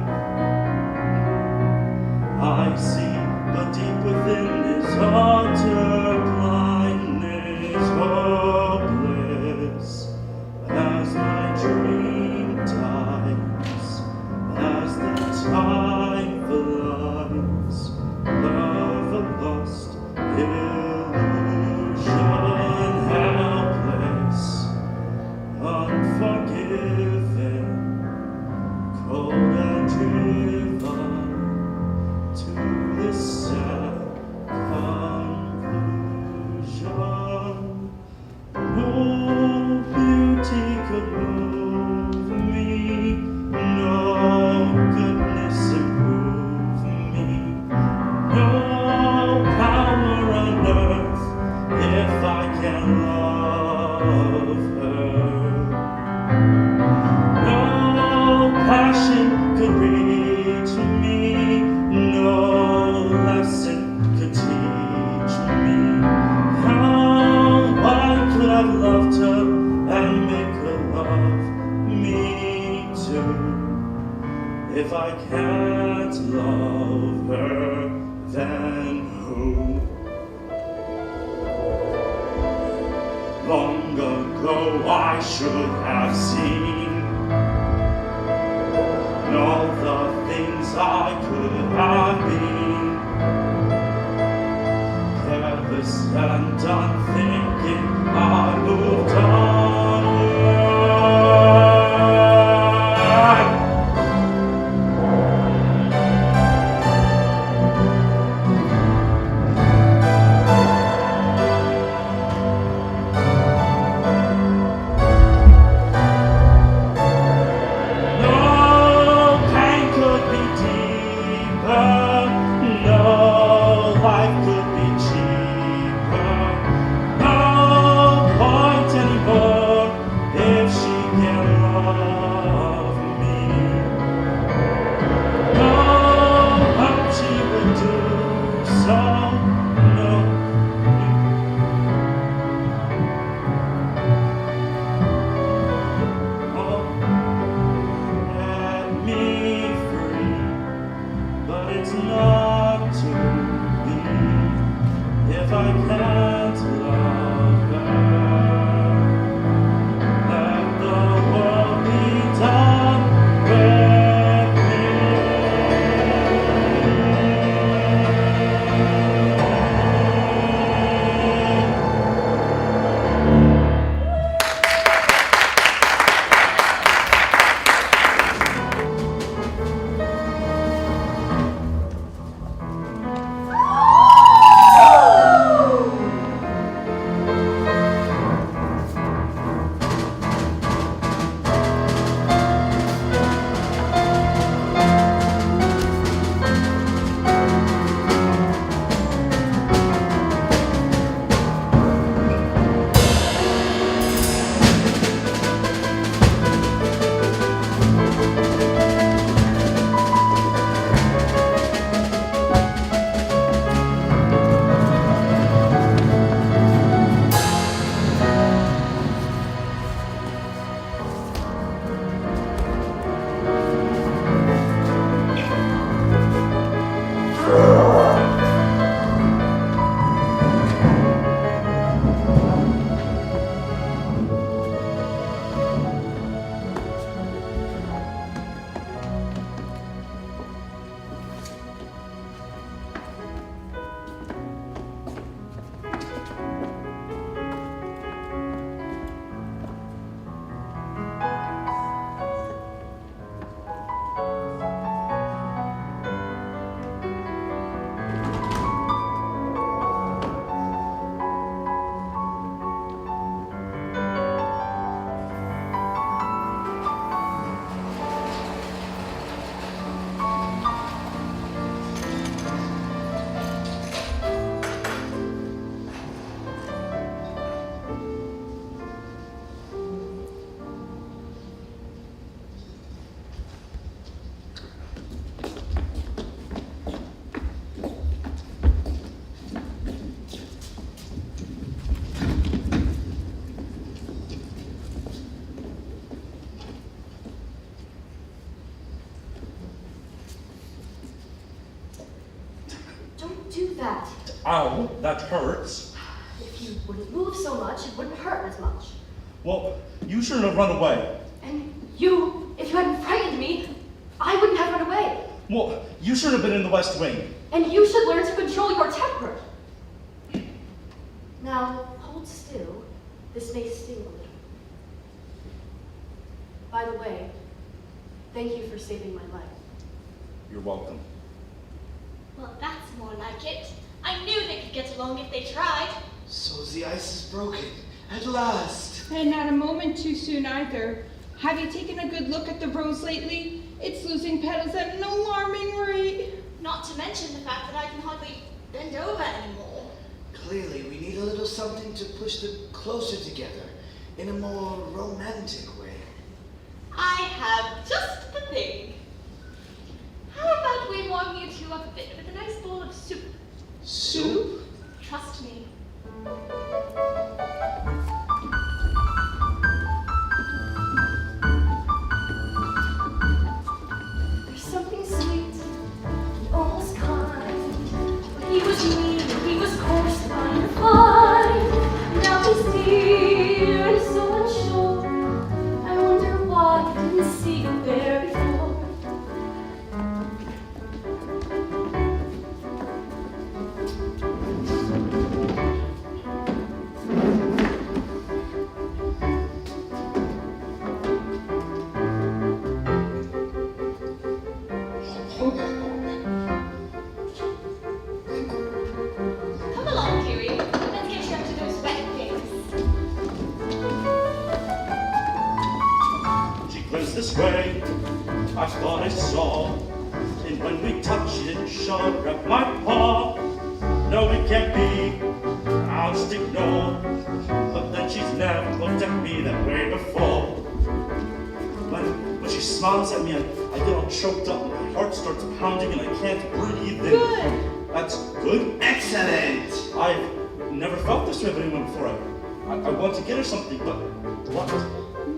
I see, but deep within is utter blindness, hopeless as my dream dies, as the time flies, love a lost illusion, helpless, unforgiven, cold and driven to this sad conclusion. No beauty could move me, no goodness improve me, no power on earth if I can love her. No passion could reach me, no lesson could teach me. How I could have loved her and make her love me too. If I can't love her, then who? Long ago I should have seen all the things I could have been, careless and unthinking, I moved onward. No pain could be deeper, no life could be cheaper, no point anymore if she can love me. No hope she would do so, no. Oh, let me free, but it's not to be if I can't love her. Let the world be done. that. Ow, that hurts. If you wouldn't move so much, it wouldn't hurt as much. Well, you shouldn't have run away. And you, if you hadn't frightened me, I wouldn't have run away. Well, you should have been in the West Wing. And you should learn to control your temper. Now, hold still. This may sting a little. By the way, thank you for saving my life. You're welcome. Well, that's more like it. I knew they could get along if they tried. So the ice is broken. At last. And not a moment too soon either. Have you taken a good look at the rose lately? It's losing petals at an alarming rate. Not to mention the fact that I can hardly bend over anymore. Clearly, we need a little something to push them closer together in a more romantic way. I have just the thing. How about we warm you two up a bit with a nice bowl of soup? Soup? Trust me. There's something sweet and almost kind. When he was mean and he was coarse, fine and fine. Now he's dear and so unsure. I wonder why I didn't see you there before. Come along, Kiri. Let's get you up to those wet things. She glanced this way, I thought I saw. And when we touched, she didn't shove, grab my paw. No, it can't be, I'll just ignore. But then she's never looked at me that way before. When she smiles at me, I get all choked up, my heart starts pounding and I can't breathe. Good. That's good? Excellent! I've never felt this way with anyone before. I want to get her something, but what?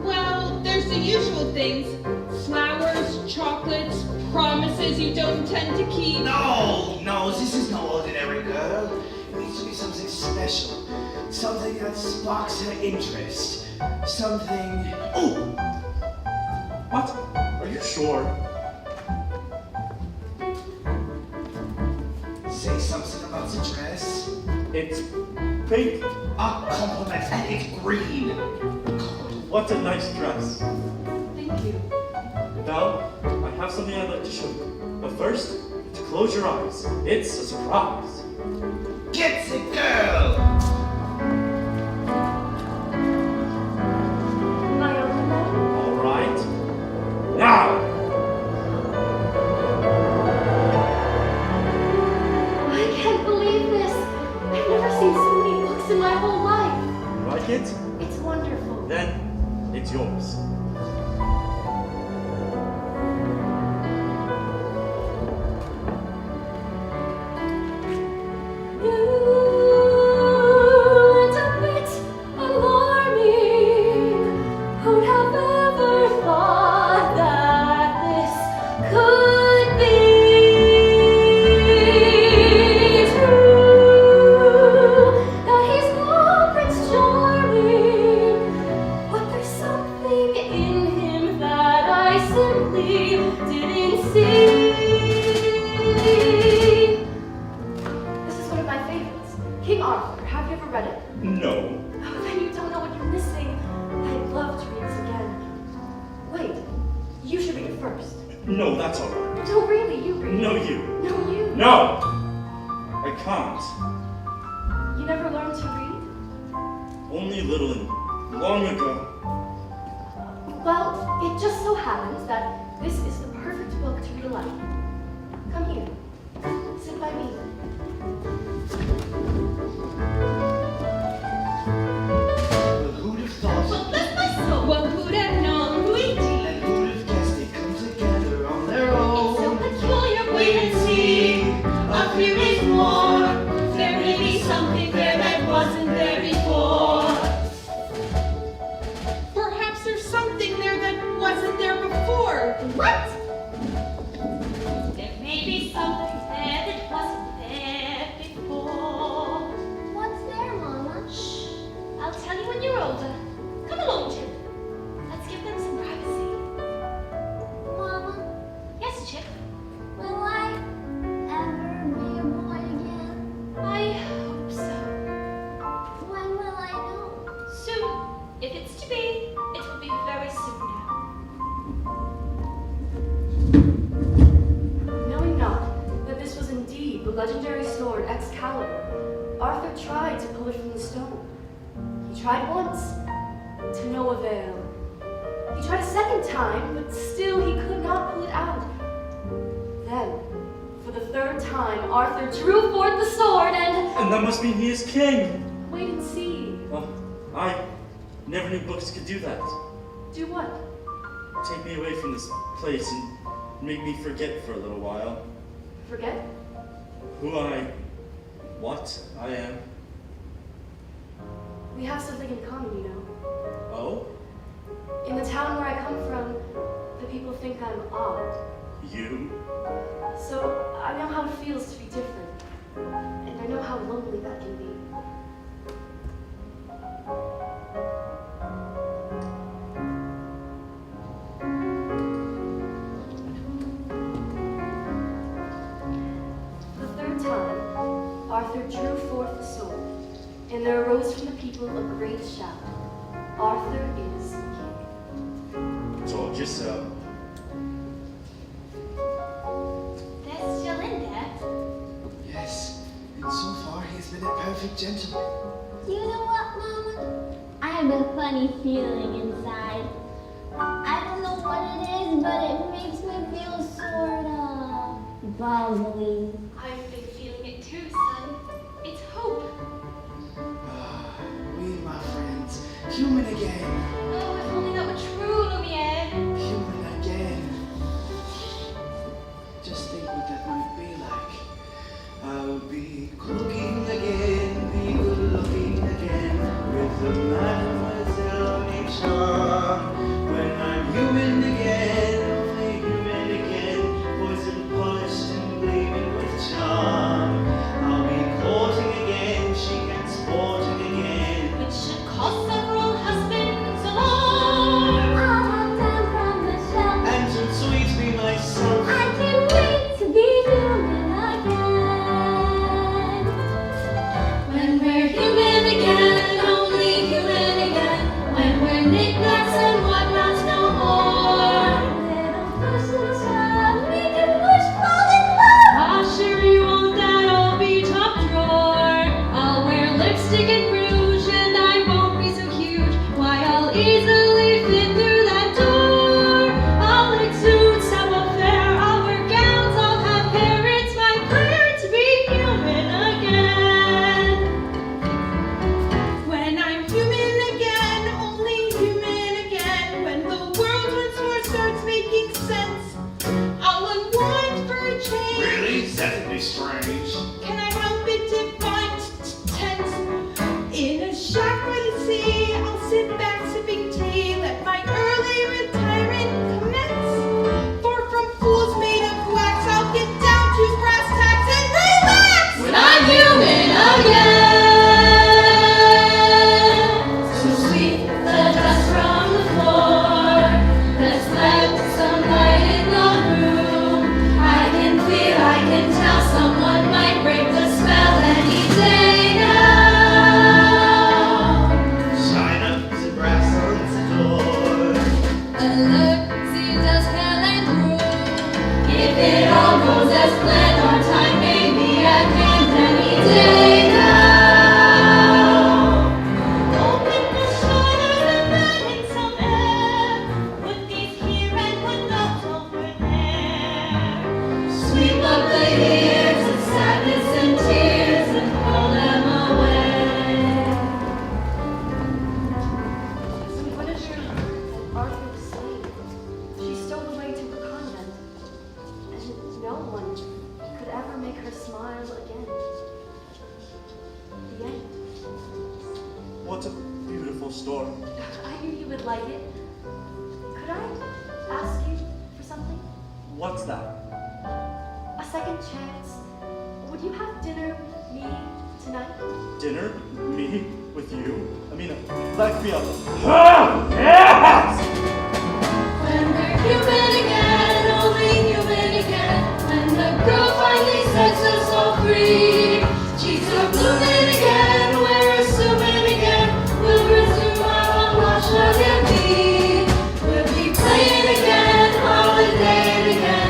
Well, there's the usual things. Flowers, chocolates, promises you don't intend to keep. No, this is no ordinary girl. It needs to be something special. Something that sparks her interest. Something... Oh! What? Are you sure? Say something about the dress. It's pink. A compliment, and it's green. What a nice dress. Thank you. Now, I have something I'd like to show you. But first, to close your eyes. It's a surprise. Get it, girl! My own name? All right. Now! I can't believe this. I've never seen so many books in my whole life. You like it? It's wonderful. Then, it's yours. You're a bit alarming. Who'd have ever thought that this could be true? That he's no Prince Charming, but there's something in him that I simply didn't see. This is one of my favorites, King Arthur. Have you ever read it? No. Oh, then you don't know what you're missing. I'd love to read this again. Wait, you should read it first. No, that's all right. No, really, you read it. No, you. No, you. No! I can't. You never learned to read? Only a little and long ago. Well, it just so happens that this is the perfect book to read aloud. Come here. Sit by me. Well, who'd have thought? Well, bless my soul. Well, who'd have known? Luigi. And who'd have guessed they come together on their It's so own? peculiar. Wait and see. A few days more. There may be something there that wasn't there before. Perhaps there's something there that wasn't there before. What? There may be something there that wasn't there before. Knowing not that this was indeed the legendary sword Excalibur, Arthur tried to pull it from the stone. He tried once, to no avail. He tried a second time, but still he could not pull it out. Then, for the third time, Arthur drew forth the sword And that must mean he is king. wait and see. Well, I never knew books could do that. Do what? Take me away from this place and make me forget for a little while Forget? who what I am. We have something in common, you know. Oh? In the town where I come from, the people think I'm odd. You? So I know how it feels to be different. And I know how lonely that can be. For the third time, Arthur drew forth the sword, and there arose from the people a great shout. Arthur is king. Told you so. That's Jalinda. Yes, and so far he's been a perfect gentleman. You know what, Mama? I have a funny feeling inside. I don't know what it is, but it makes me feel sorta bubbly. I've been feeling it too, son. It's hope. Ah, we, my friends, human again. Oh, if only that were true, Lumiere. Human again. Just think what that might be like. I'll be cooking again, be good looking again, with the Mademoiselle Nature. When I'm human again, only human again, poison polished and gleaming with charm. I'll be courting again, chic and sporting again. Which should cost several husbands alone. I'll walk down from the shelf. And to sweet me myself. I can't wait to be human again. When we're human again, only human again. When we're knickknacks and whatnots no more. Little pushes up, we can push, fall in love. Ah, sure you won't, that'll be top drawer. I'll wear lipstick and rouge and I won't be so huge. Why, I'll easily fit through that door. I'll exude savoir-faire, I'll wear gowns, I'll have hair. It's my prayer to be human again. When I'm human again, only human again. When the world once more starts making sense, I'll unwind for a change. Really? That'd be strange. Can I help it if I'm tense? In a shack by the sea, I'll sit back sipping tea. Let my early retirement commence. For from fools made of wax, I'll get down to brass tacks and relax. When I'm human again. So sweep the dust from the floor. Let's let some light in the room. I can feel, I can tell someone might break the spell any day now. Shine up the brass on the door. Alert, see does hell and rule. If it all goes as planned, our time may be at hand any day now. Open the shutters and let in some air. Put these here and put those over there. Sweep up the years of sadness and tears and pull them away. So Guinevere and Arthur was slain. She stole away to her convent, and no one could ever make her smile again. The end. What a beautiful story. I knew you would like it. Could I ask you for something? What's that? A second chance? Would you have dinner with me tonight? Dinner? Me? With you? I mean, let me up. Ah! Yes! When we're human again, only human again. When the girl finally sets us all free. Cheeks are blooming again, we're assuming again. We'll resume our watch of be. We'll be playing again, holiday again.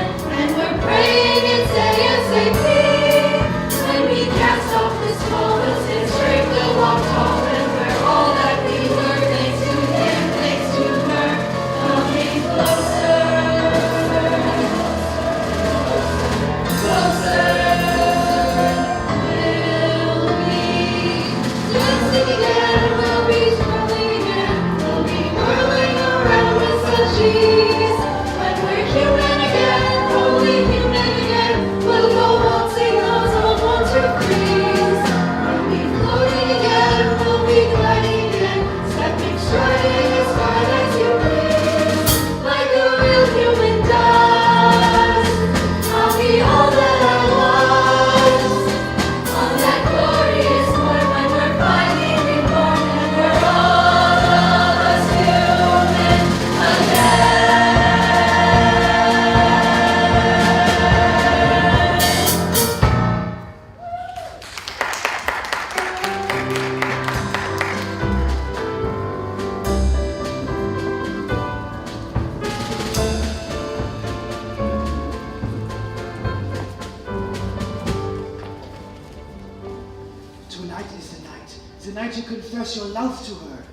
to confess your love to her.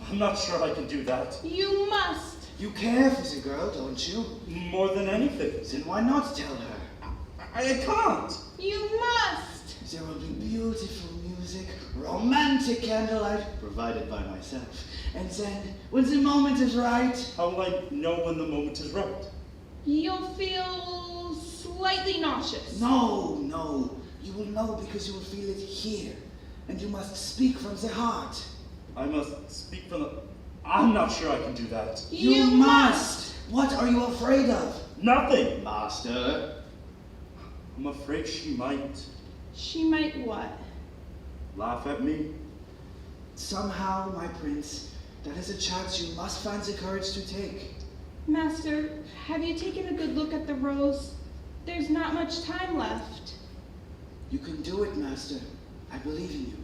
I'm not sure I can do that. You must. You care for the girl, don't you? More than anything. Then why not tell her? I can't. You must. There will be beautiful music, romantic candlelight, provided by myself. And then, when the moment is right... How will I know when the moment is right? You'll feel slightly nauseous. No, no. You will know because you will feel it here. And you must speak from the heart. I must speak from the... I'm not sure I can do that. You must! What are you afraid of? Nothing! Master. I'm afraid she might She might what? laugh at me. Somehow, my prince, that is a chance you must find the courage to take. Master, have you taken a good look at the rose? There's not much time left. You can do it, Master. I believe in you.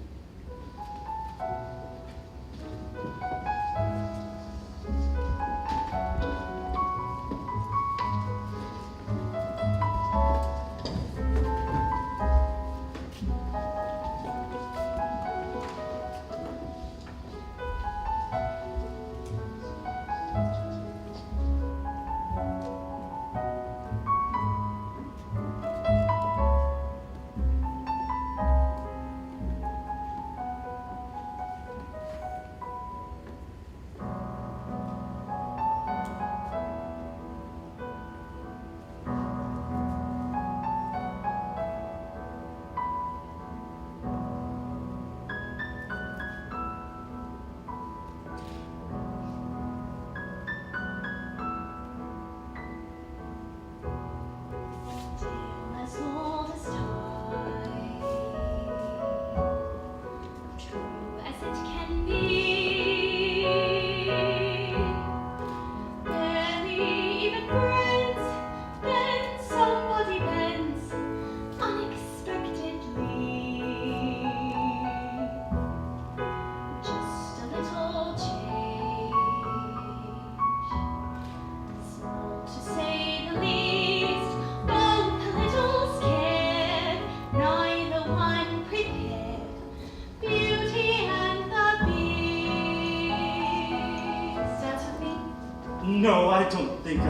No, I don't think I...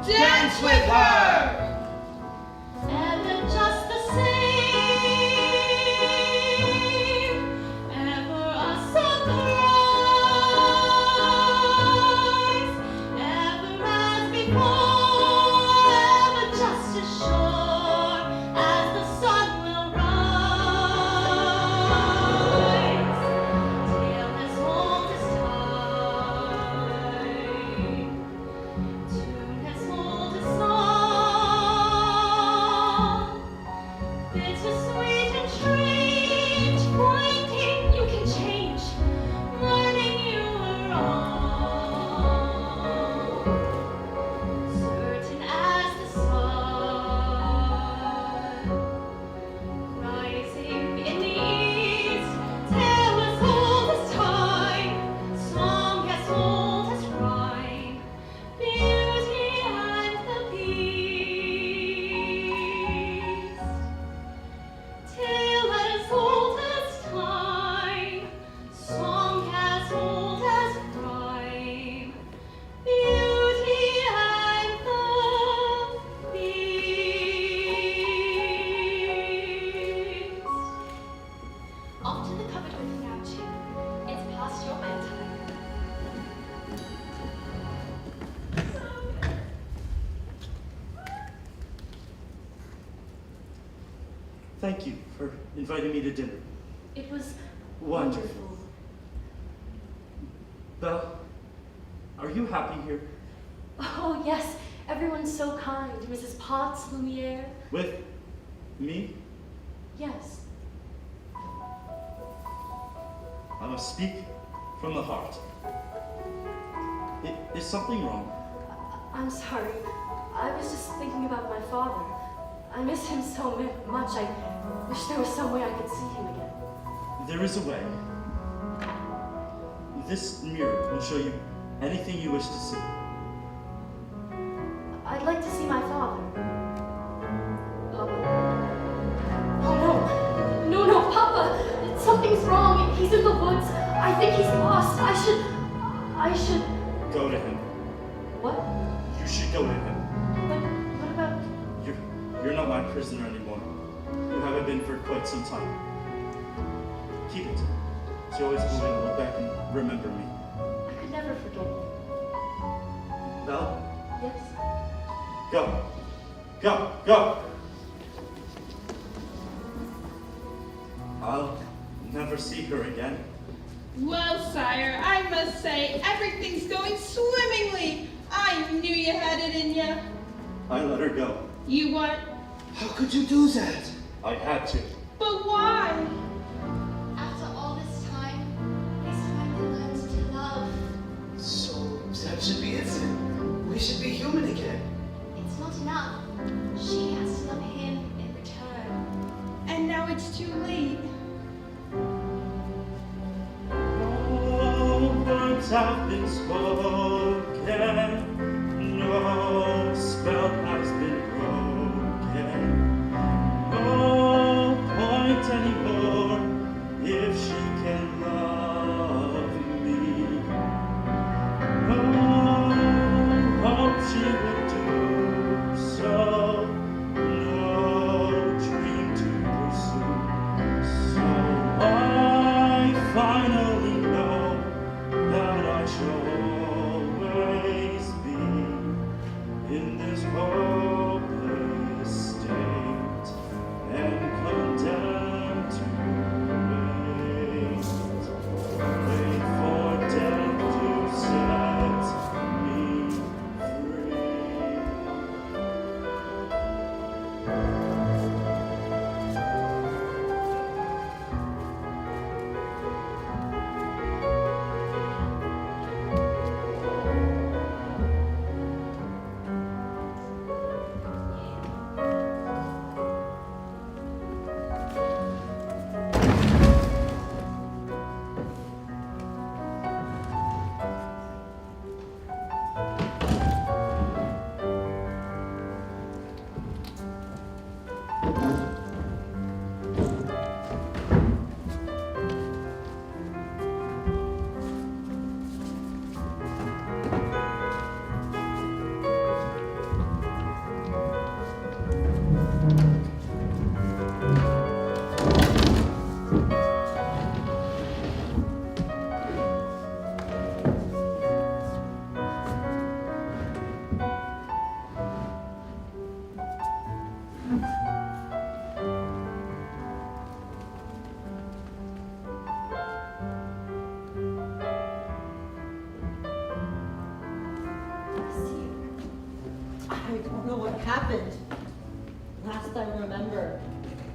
Dance with her! Ever just the same, ever a surprise, ever as before, ever just as sure as the sun will rise. Tale as old as time, tune as old as song, bittersweet and strange, finding you can change, learning you were wrong, certain as the sun, rising in the east, tale as old as time, song as old as rhyme, beauty and the beast. Tale as old as time, song as old as rhyme, beauty and the beast. Off to the cupboard with you now, Jim. It's past your bedtime. Thank you for inviting me to dinner. It was Wonderful. Belle, are you happy here? Oh, yes. Everyone's so kind. Mrs. Potts, Lumiere. With me? Yes. I must speak from the heart. Is something wrong? I'm sorry. I was just thinking about my father. I miss him so much. I wish there was some way I could see him again. There is a way. This mirror will show you anything you wish to see. I'd like to see my father. Papa. Oh, no. No, Papa. Something's wrong. He's in the woods. I should. Go to him. What? You should go to him. But what about? You're not my prisoner anymore. You haven't been for quite some time. Keep it. So you always go in and look back and remember me. I could never forget you. Val? Yes? Go. Go. Go. I'll never see her again. Well, sire, I must say, everything's going swimmingly. I knew you had it in you. I let her go. You what? How could you do that? I had to. But why? After all this time, it's finally learned to love. So that should be it then. We should be human again. It's not enough. She has to love him in return. And now it's too late. All words have been spoken. No spell has been broken. No point anymore if she can love me. No hope she would do so. No dream to pursue. So I finally know that I shall always be in this hopeless state and condemned to wait for death to set me free. I don't know what happened. Last I remember,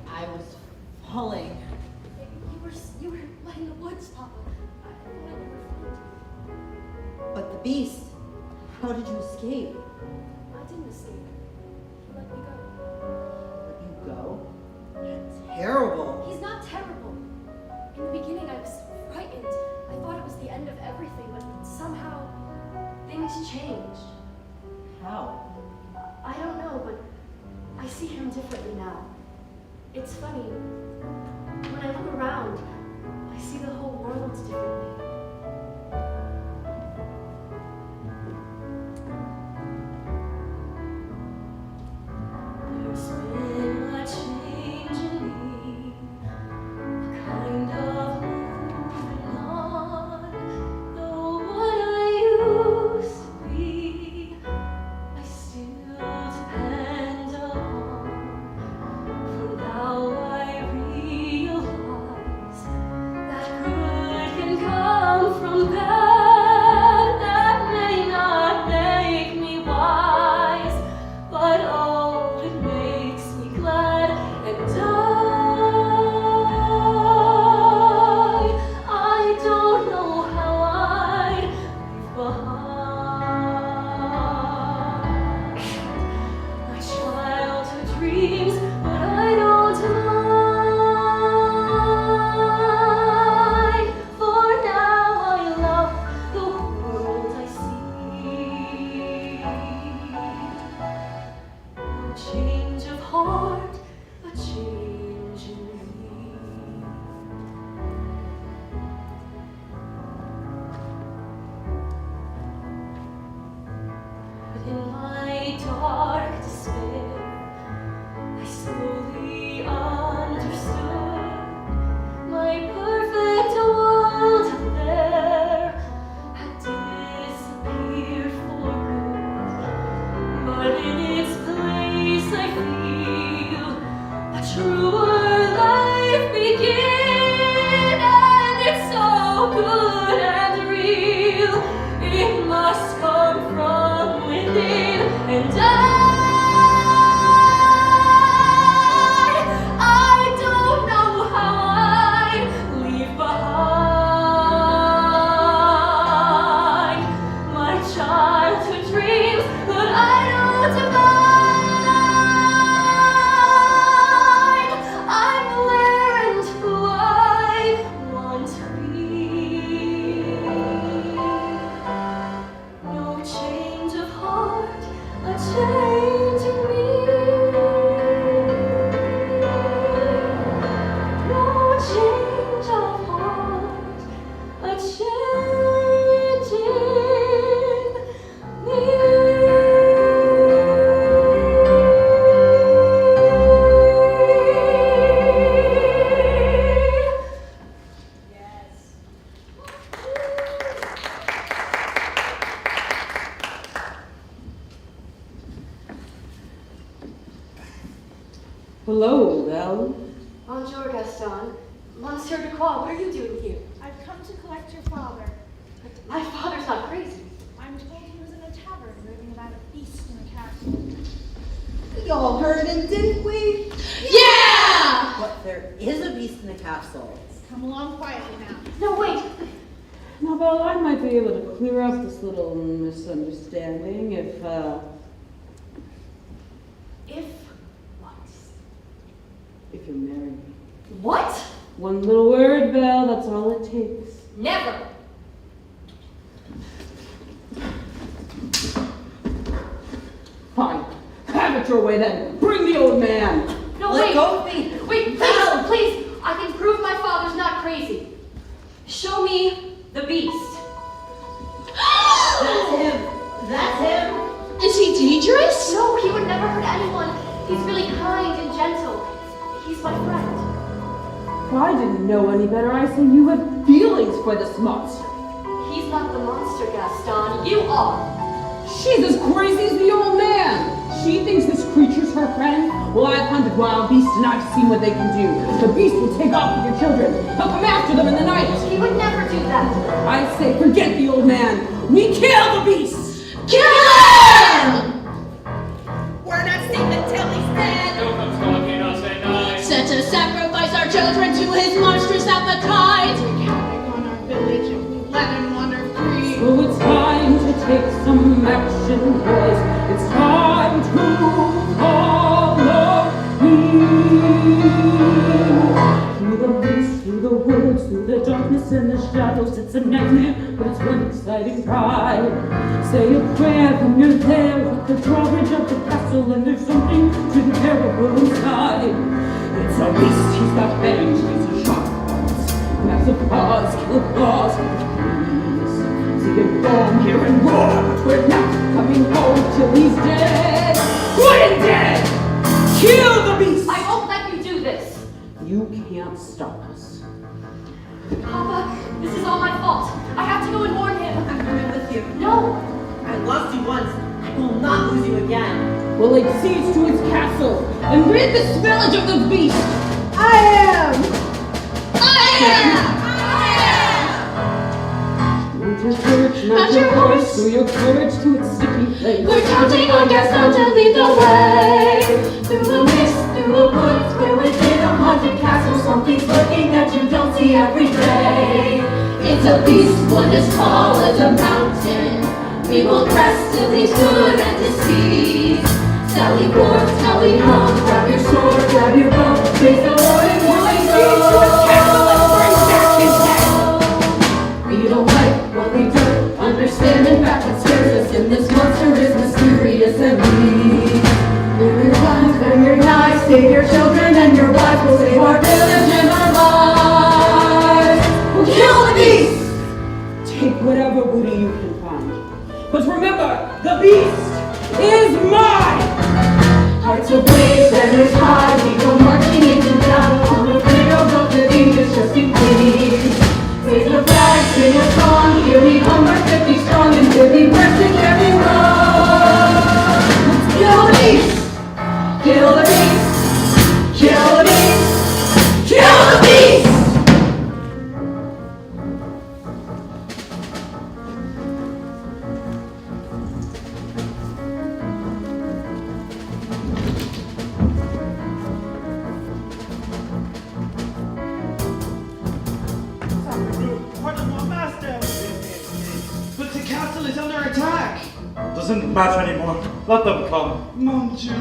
I was falling. You were like in the woods, Papa. I thought I'd never find you. But the beast, how did you escape? I didn't escape. He let me go. Let you go? That's terrible. He's not terrible. In the beginning, I was frightened. I thought it was the end of everything, but somehow things changed. How? I don't know, but I see him differently now. It's funny. When I look around, I see the whole world differently. There's been a change in me, a kind of moving on. Though what I used to be, I still depend on. For now I realize that good can come but in its place I feel a truer life begin, and it's so good and real. It must come from within, and I don't know how I leave behind my childhood dreams, but I don't mind. I'm where and who I want to be. No change of heart, a change in me. No change of heart, a change in me. Hello, Belle. Bonjour, Gaston. Monsieur de Croix, what are you doing here? I've come to collect your father. My father's not crazy. I'm told he was in a tavern raving about a beast in a castle. We all heard him, didn't we? Yeah! But there is a beast in the castle. Come along quietly now. No, wait. Now, Belle, I might be able to clear up this little misunderstanding if If what? if you marry me. What? One little word, Belle, that's all it takes. Never. Fine. Have it your way then. Bring the old man. No, Let wait. go of me. Wait, please, please. I can prove my father's not crazy. Show me the beast. That's him. That's him. Is he dangerous? No, he would never hurt anyone. He's really kind and gentle. He's my friend. If I didn't know any better, I say you had feelings for this monster. He's not the monster, Gaston. You are. She's as crazy as the old man. She thinks this creature's her friend. Well, I've hunted wild beasts and I've seen what they can do. The beast will take off with your children. He'll come after them in the night. He would never do that. I say, forget the old man. We kill the beast. Kill him! We're not safe until he's dead. Set to sacrifice our children to his monstrous appetite. Havoc on our village if we let him wander free. So it's time to take some action, boys. It's time to follow me. Through the woods, through the woods, through the darkness and the shadows. It's a nightmare, but it's one exciting ride. Say a prayer when you're there at the drawbridge of the castle, and there's something pretty terrible inside. It's a beast, he's got fangs, he's a sharp claws, massive paws, kill claws with trees. See him roam here and roar, but we're not coming home till he's dead. Good and dead! Kill the beast! I won't let you do this. You can't stop us. Papa, this is all my fault. I have to go and warn him. I'm coming with you. No. I lost you once. I will not lose you again. We'll lay siege to his castle and rid this village of the beast. I am! Mount your courage, mount your horse, throw your courage to its sticky place. We're counting on Gaston to lead the way. Through the mist, through the woods, we're within a haunted castle. Something's lurking that you don't see every day. It's a beast, one as tall as a mountain. We won't rest till he's good and deceased. Sally forth, tally home, grab your sword, grab your bow. Face the Lord and will he To his castle and bring back his head. We don't like what we don't understand. In fact, what scares us in this monster is mysterious and weak. Clear your guns, clear your knives, save your children and your wives. We'll save our village and our lives. We'll kill the beast! Take whatever booty you can find. But remember, the beast is mine! Hearts ablaze, banners high, we go marching into battle. matter anymore. Let them come. Mon Dieu.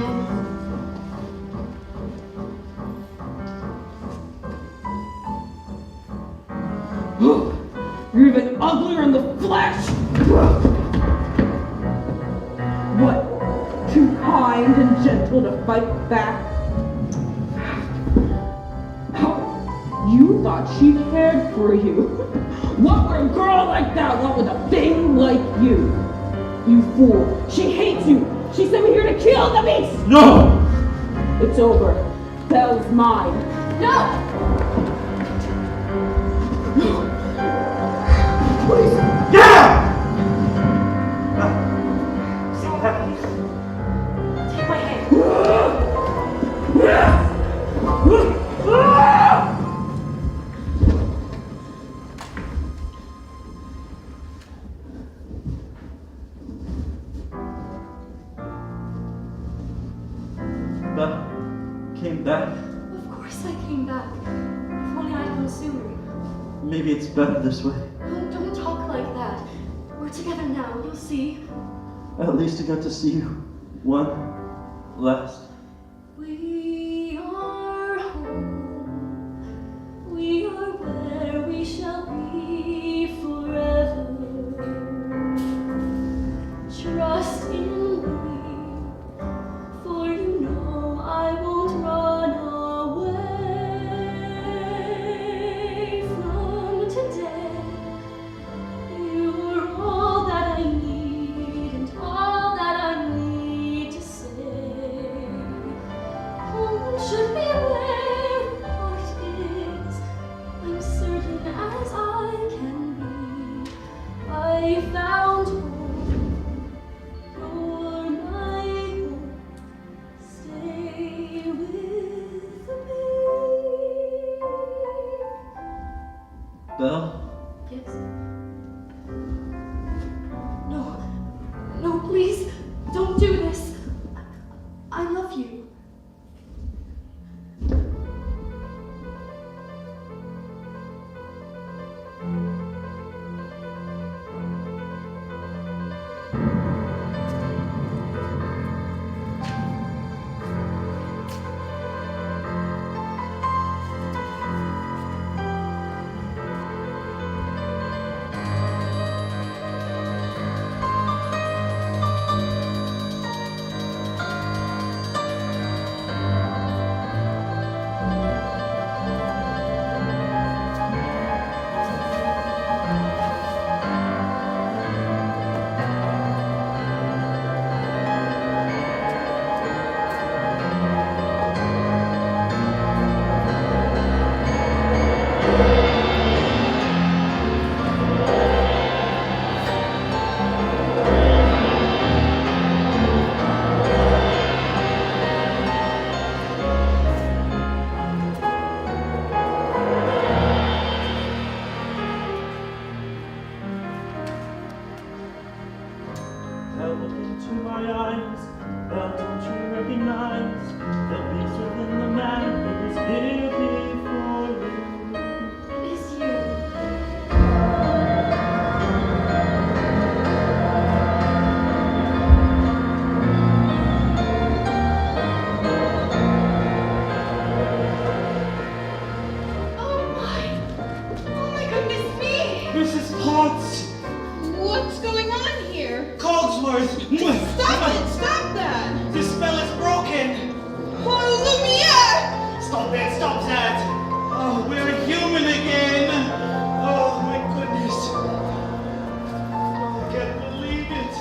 You're even uglier in the flesh! What? Too kind and gentle to fight back? You thought she cared for you. What would a girl like that want with a thing like you? You fool. She hates you. She sent me here to kill the beast! No! It's over. Belle's mine. No! Please, get out! See what happens? Take my hand. Belle came back. Of course I came back. If only I'd come sooner. Maybe it's better this way. Don't talk like that. We're together now, you'll see. At least I got to see you one last. We are home. We are where we shall be forever. Trust in me, for you know I won't run away from today. You're all that I need and all that I need to say. Home should be where heart is. I'm certain as I can be. I found home. You're my home. Stay with me. Belle? Yes. No. No, please. Don't do this. I love you. Belle, look into my eyes. Belle, don't you recognize the beast within the man who was here before you? It is you. Oh my goodness me! Mrs. Potts! What's going on here? Cogsworth! Stop it! Stop that! The spell is broken! Oh, Lumiere! Stop it! Stop that! Oh, we're human again! Oh, my goodness! Oh, I can't believe it!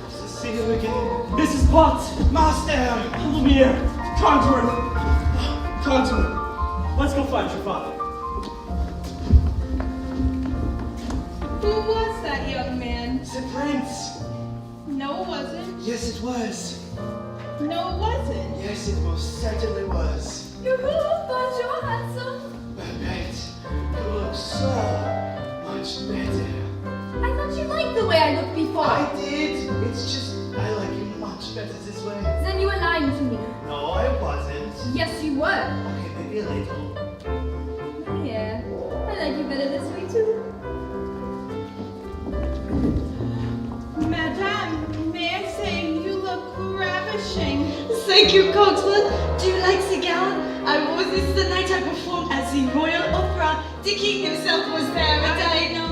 It's to see you again. Mrs. Potts! Master! Lumiere! Cogsworth! Cogsworth! Let's go find your father. Who was that young man? It's the prince! No, it wasn't. Yes, it was. No, it wasn't. Yes, it most certainly was. Bonjour, handsome. Babette, you look so much better. I thought you liked the way I looked before. I did. It's just I like you much better this way. Then you were lying to me. No, I wasn't. Yes, you were. Okay, maybe a little. Yeah, I like you better this way too. Madame, Thank you, Cogswell. Do you like the gown? I wore this the night I performed at the Royal Opera. The king himself was there, and I know